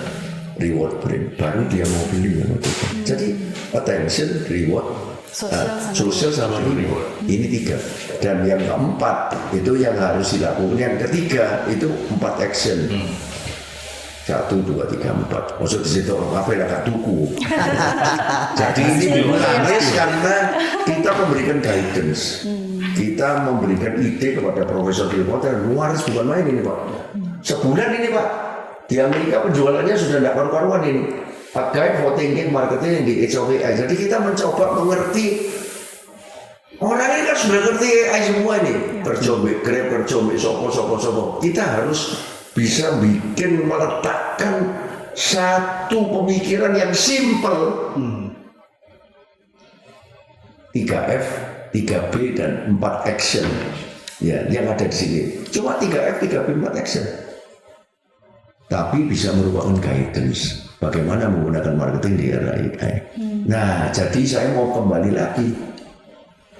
reward brain, baru dia mau beli. Jadi attention, reward, social sama reward. Ini tiga. Dan yang keempat itu yang harus dilakukan. Yang ketiga itu 4 action. 1, 2, 3, 4. Maksud di situ apa yang agak tuku. Jadi ini menarik karena kita memberikan guidance. Kita memberikan ide kepada Profesor Gilmore. Waris bukan main ini Pak. Sebulan ini Pak. Di Amerika penjualannya sudah tidak karu-karuan ini. Guide for thinking marketing di Age of AI. Jadi kita mencoba mengerti Orang ini kan sudah ngerti AI semua ini. Kerja Grab, kerja sopo. Kita harus bisa meletakkan satu pemikiran yang simple. 3F, 3B dan 4 action. Ya, yang ada di sini. Cuma 3F, 3B, 4 action. Tapi bisa merupakan guidance bagaimana menggunakan marketing di era AI. Nah, jadi saya mau kembali lagi,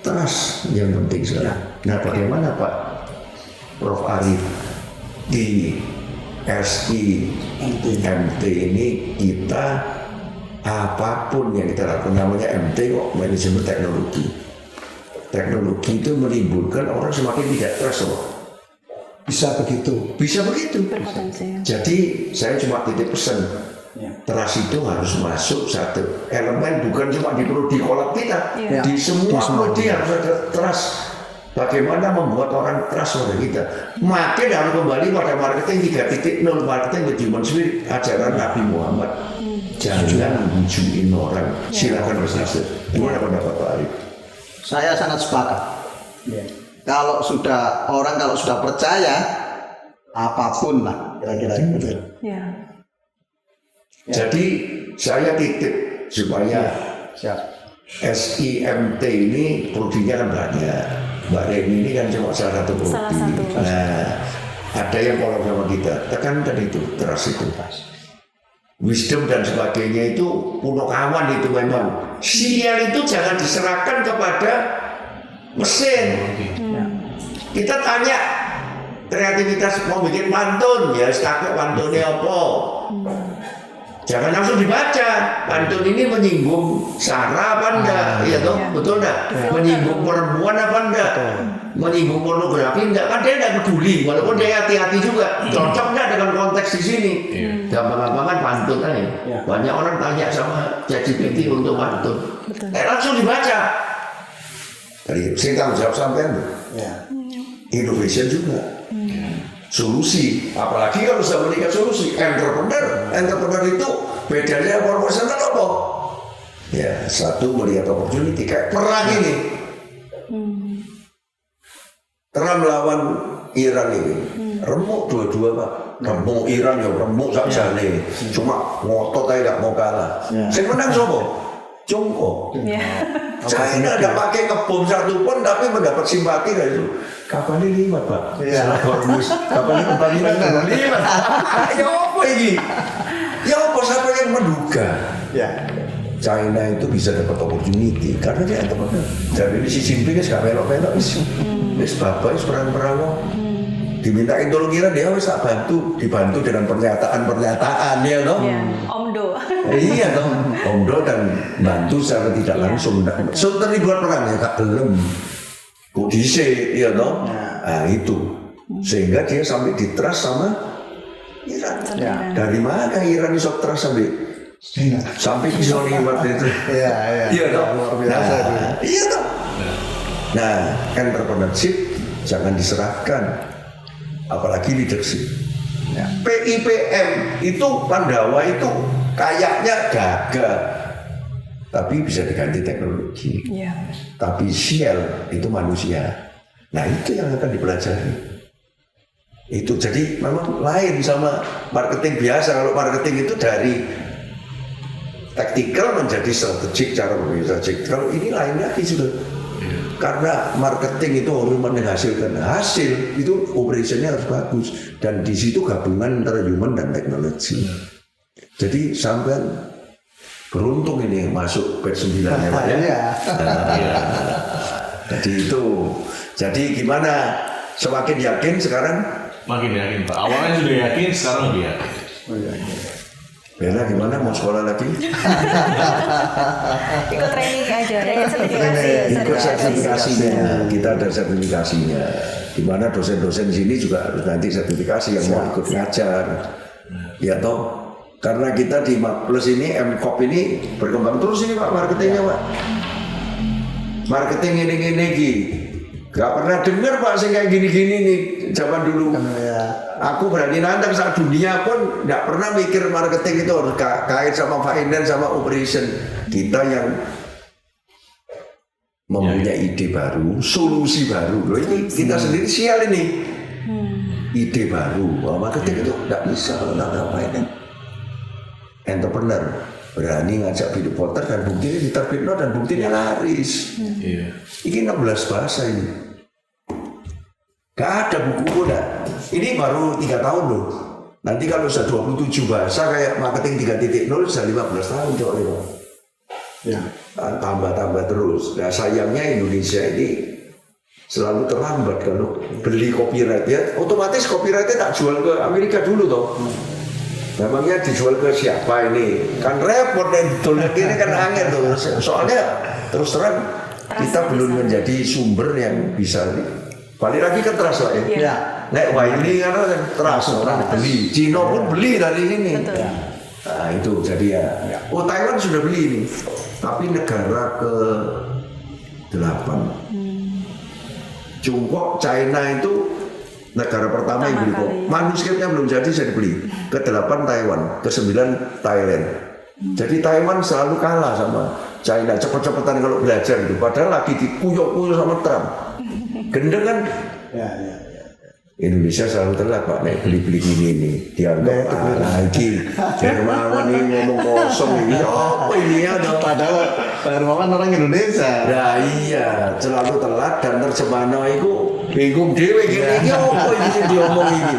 trust yang penting sekarang. Nah, bagaimana Pak Prof Arif di SIMT ini kita apapun yang kita lakukan, namanya MT kok, manajemen teknologi. Teknologi itu menimbulkan orang semakin tidak trust loh. Bisa begitu. Bisa begitu. Berpotensi. Jadi saya cuma titip pesan, trust itu harus masuk satu elemen, bukan cuma di prodi kolab kita, di semua prodi harus ada trust. Bagaimana membuat orang trust pada kita? Makin harus kembali pada marketing 3.0, marketing with human spirit, ajaran Nabi Muhammad. Jangan bujukin orang. Silakan Mas Nasir. Gimana pendapat Pak Arif? Saya sangat sepakat. Kalau sudah percaya apapun lah kira-kira gitu. Ya. Jadi saya titip supaya SIMT ini prodinya kan banyak. Mbak Reni ini kan cuma salah satu prodi. Salah satu. Nah, ada yang kolab sama kita. Tekankan itu, trust itu. Wisdom dan sebagainya itu puno kawan itu memang. Sial itu jangan diserahkan kepada mesin. Kita tanya kreativitas mau bikin pantun, ya pakai pantunnya apa? Jangan langsung dibaca. Pantun ini menyinggung sara apa enggak? Iya toh, betul enggak? Menyinggung perempuan apa enggak? Menyinggung pornografi enggak? Kan dia enggak peduli, walaupun dia hati-hati juga. Cocok enggak dengan konteks di sini? Gampang-gampangan pantun aja. Banyak orang tanya sama ChatGPT untuk pantun. Langsung dibaca. Tadi saya tanggung jawab sampean. Innovation juga. Solusi, apalagi kalau sudah memberikan solusi. Entrepreneur itu bedanya profesional apa? Ya, satu melihat opportunity kayak perang ini. Trump melawan Iran ini, remuk dua-dua Pak. Remuk Iran ya remuk saja nih. Cuma ngotot aja nggak mau kalah. Saya menang siapa? Tiongkok. China nggak pakai ngebom satu pun tapi mendapat simpati dari itu. Kapan ini limat Pak? Hormuz. Kapan ini Pertamina limat? Ya apa ini? Ya apa siapa yang menduga? China itu bisa dapat opportunity karena dia entrepreneur. Jadi di Xi Jinping kan melok-melok wis bapak wis perang-perang. Dimintain tolong Iran dia wis tak dibantu dengan pernyataan ya toh. Omdo. Iya toh, Omdo dan bantu secara tidak langsung. So terlibat perang ya kak belum. Kok dhisik ya toh. Nah itu sehingga dia sampai ditrust sama Iran. Dari mana Iran bisa trust sampai bisa liwat itu? Iya toh. Luar biasa itu. Iya toh. Nah, entrepreneurship jangan diserahkan, apalagi leadership. PIPM itu Pandawa itu kayaknya gagal, tapi bisa diganti teknologi. Tapi Shell itu manusia. Nah itu yang akan dipelajari. Itu jadi memang lain sama marketing biasa. Kalau marketing itu dari taktikal menjadi strategik, cara berpikir strategik. Kalau ini lain lagi sudah. Karena marketing itu harus menghasilkan hasil, itu operationnya harus bagus. Dan di situ gabungan antara human dan teknologi. Jadi sampai beruntung ini masuk batch 9 ya Pak ya. Jadi itu. Jadi gimana? Semakin yakin sekarang? Makin yakin Pak. Awalnya sudah yakin, sekarang lebih yakin. Bella gimana mau sekolah lagi? Ikut training aja. Ikut sertifikasinya. Kita ada sertifikasinya. Di mana dosen-dosen sini juga harus nanti sertifikasi yang mau ikut ngajar. Ya toh. Karena kita di Plus ini MCOP ini berkembang terus ini Pak marketingnya Pak. Marketing ini gak pernah dengar Pak sih kayak gini-gini nih zaman dulu. Aku berani nantang saat dunia pun gak pernah mikir marketing itu harus kait sama finance sama operation. Kita yang mempunyai ide baru, solusi baru. Loh ini kita sendiri sial ini. Ide baru, marketing itu nggak bisa kalau nggak ngapain. Entrepreneur berani ngajak video porter dan buktinya diterbitno dan buktinya laris. Iya. Ini 16 bahasa ini. Gak ada buku pun. Ini baru 3 tahun loh. Nanti kalau sudah 27 bahasa kayak marketing 3.0 sudah 15 tahun coba lihat. Ya. Tambah-tambah terus. Nah sayangnya Indonesia ini selalu terlambat kalau beli copyright ya. Otomatis copyrightnya tak jual ke Amerika dulu toh. Memangnya dijual ke siapa ini? Kan repot dan ini kan angin tuh. Soalnya terus terang kita belum menjadi sumber yang bisa balik lagi ke trust lah ya. Ya. Nek ini karena trust orang beli. Cina pun beli dari sini. Betul. Nah itu jadi ya. Oh Taiwan sudah beli ini. Tapi negara ke 8. Tiongkok, China itu negara pertama yang beli kok. Manuskripnya belum jadi saya dibeli. Ke-8 Taiwan, ke-9 Thailand. Jadi Taiwan selalu kalah sama China. Cepet-cepetan kalau belajar gitu. Padahal lagi dikuyok-kuyok sama Trump. Gendeng kan? Ya. Indonesia selalu telat Pak, nek beli-beli ini dianggap lagi Hermawan ini ngomong kosong ini. Oh ini ada. Padahal Pak Hermawan orang Indonesia. Ya iya, selalu telat dan terjemahnya itu bingung dewe gini apa ini sih diomong ini.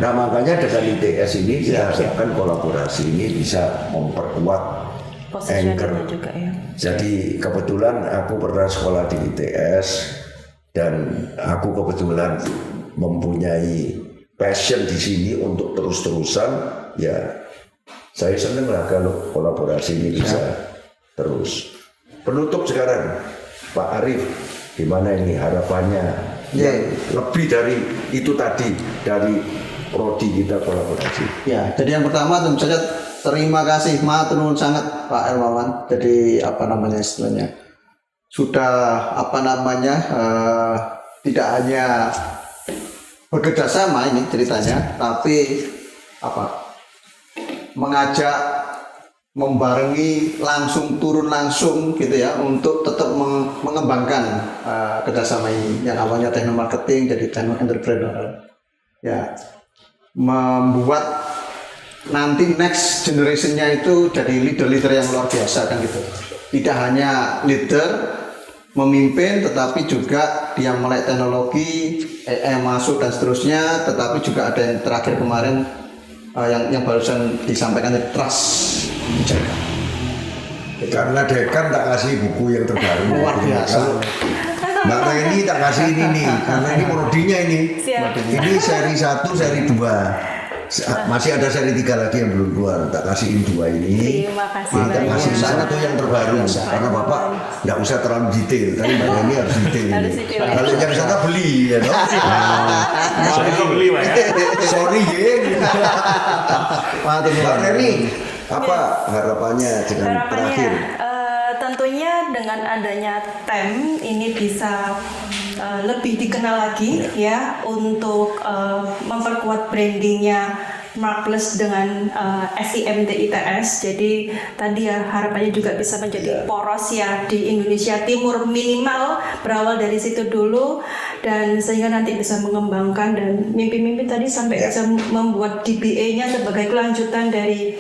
Nah makanya dengan ITS ini kita harapkan kolaborasi ini bisa memperkuat anchor. juga ya. Jadi kebetulan aku pernah sekolah di ITS dan aku kebetulan mempunyai passion di sini untuk terus-terusan, ya saya senang lah kalau kolaborasi ini bisa terus. Penutup sekarang, Pak Arief, gimana ini harapannya? Yang lebih dari itu tadi, dari prodi kita kolaborasi. Ya, jadi yang pertama tentu saja terima kasih, matur nuwun sangat Pak Hermawan. Jadi apa namanya istilahnya sudah tidak hanya bekerja sama ini ceritanya, tapi mengajak, membarengi langsung turun langsung gitu ya untuk tetap mengembangkan kerjasama ini yang awalnya teknik marketing jadi teknik entrepreneur ya, membuat nanti next generation-nya itu jadi leader-leader yang luar biasa kan gitu. Tidak hanya leader memimpin, tetapi juga dia melek teknologi, masuk dan seterusnya, tetapi juga ada yang terakhir kemarin yang barusan disampaikan trust. Karena dekan tak kasih buku yang terbaru. Luar biasa. Mbak Reni tak kasih ini nih, karena ini prodinya ini. Siap. Ini seri 1, seri 2. Masih ada seri 3 lagi yang belum keluar. Tak kasihin 2 ini. Terima kasih Tak banyak. kasih satu yang terbaru. Karena Bapak nggak usah terlalu detail. Tapi Mbak Reni harus detail ini. Kalau yang sana beli ya dong. Beli Pak ya. Sorry ya. Mbak Reni, apa harapannya dengan terakhir? Tentunya dengan adanya TEM ini bisa lebih dikenal lagi ya untuk memperkuat brandingnya Markplus dengan SIMT ITS. Jadi tadi ya harapannya juga bisa menjadi poros ya di Indonesia Timur, minimal berawal dari situ dulu dan sehingga nanti bisa mengembangkan dan mimpi-mimpi tadi sampai bisa membuat DBA-nya sebagai kelanjutan dari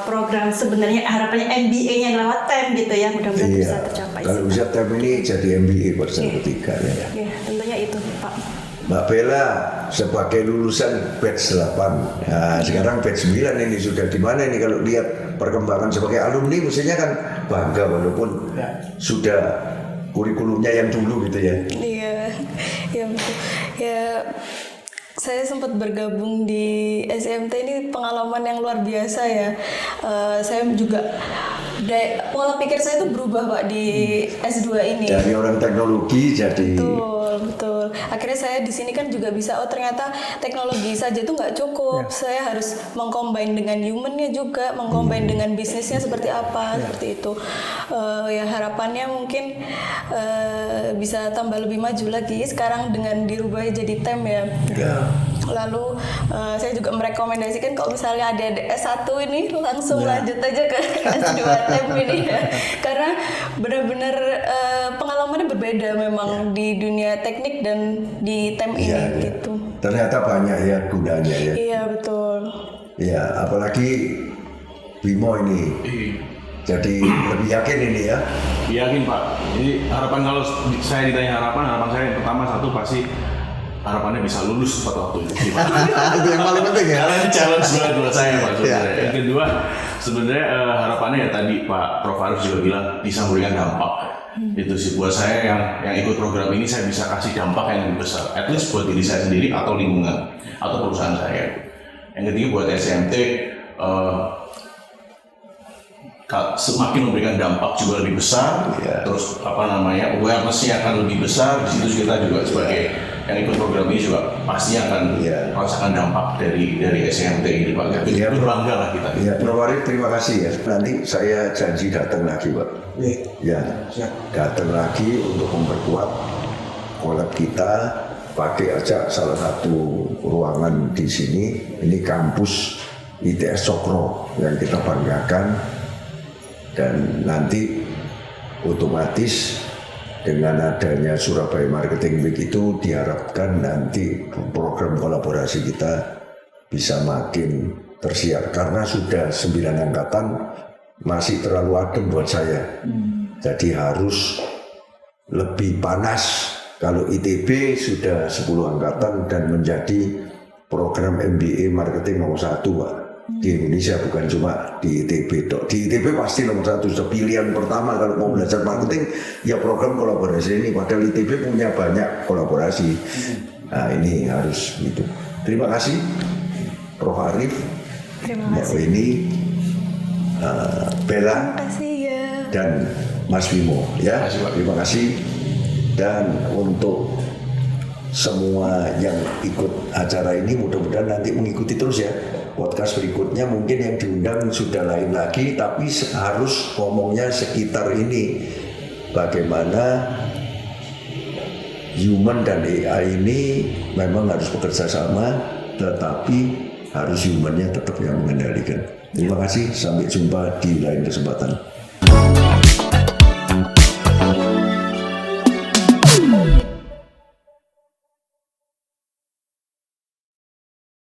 program sebenarnya harapannya MBA-nya lewat TEM gitu ya, mudah-mudahan bisa tercapai. Kalau bisa TEM ini jadi MBA versi ketiga ya. Ya, tentunya itu Pak. Mbak Bella sebagai lulusan batch 8, nah, sekarang batch 9 ini sudah di mana ini kalau lihat perkembangan sebagai alumni mestinya kan bangga walaupun sudah kurikulumnya yang dulu gitu ya. Iya, ya betul. Ya, saya sempat bergabung di SIMT ini pengalaman yang luar biasa ya. Saya juga pola pikir saya itu berubah Pak di S2 ini. Dari orang teknologi jadi. Betul. Akhirnya saya di sini kan juga bisa, oh ternyata teknologi saja itu nggak cukup. Saya harus mengcombine dengan humannya juga, mengcombine dengan bisnisnya seperti apa, seperti itu. Ya harapannya mungkin bisa tambah lebih maju lagi. Sekarang dengan dirubah jadi TEM ya. Lalu saya juga merekomendasikan kalau misalnya ada S1 ini langsung lanjut aja ke S2 TEM ini ya. Karena benar-benar pengalamannya berbeda memang di dunia teknik dan di TEM ini gitu. Ternyata banyak ya gunanya ya. Iya betul. Ya, apalagi Bimo ini. Jadi lebih yakin ini ya. Yakin Pak. Jadi harapan kalau saya ditanya harapan saya yang pertama satu pasti harapannya bisa lulus tepat waktu itu. Itu yang paling penting ya. Karena ini challenge banget buat saya Pak. Iya. Yang kedua sebenarnya harapannya ya tadi Pak Prof Arif juga bilang bisa memberikan dampak. Itu sih buat saya yang ikut program ini saya bisa kasih dampak yang lebih besar. At least buat diri saya sendiri atau lingkungan atau perusahaan saya. Yang ketiga buat SMT semakin memberikan dampak juga lebih besar, terus awareness-nya akan lebih besar. Di situ kita juga sebagai yang ikut program ini juga pasti akan merasakan dampak dari SMT ini Pak. Itu bangga lah kita. Ya, Prof Arif terima kasih ya. Nanti saya janji datang lagi Pak. Ya, datang lagi untuk memperkuat kolab kita. Pakai aja salah satu ruangan di sini. Ini kampus ITS Cokro yang kita banggakan. Dan nanti otomatis dengan adanya Surabaya Marketing Week itu diharapkan nanti program kolaborasi kita bisa makin tersiar karena sudah 9 angkatan masih terlalu adem buat saya. Jadi harus lebih panas. Kalau ITB sudah 10 angkatan dan menjadi program MBA Marketing nomor 1 Pak. Di Indonesia bukan cuma di ITB dok. Di ITB pasti nomor 1, pilihan pertama kalau mau belajar marketing ya program kolaborasi ini. Padahal ITB punya banyak kolaborasi. Nah ini harus gitu. Terima kasih Prof Arif, Mbak Weni, Bella, dan Mas Bimo ya. Terima kasih. Dan untuk semua yang ikut acara ini mudah-mudahan nanti mengikuti terus ya. Podcast berikutnya mungkin yang diundang sudah lain lagi, tapi harus ngomongnya sekitar ini. Bagaimana human dan AI ini memang harus bekerja sama, tetapi harus humannya tetap yang mengendalikan. Terima kasih, sampai jumpa di lain kesempatan.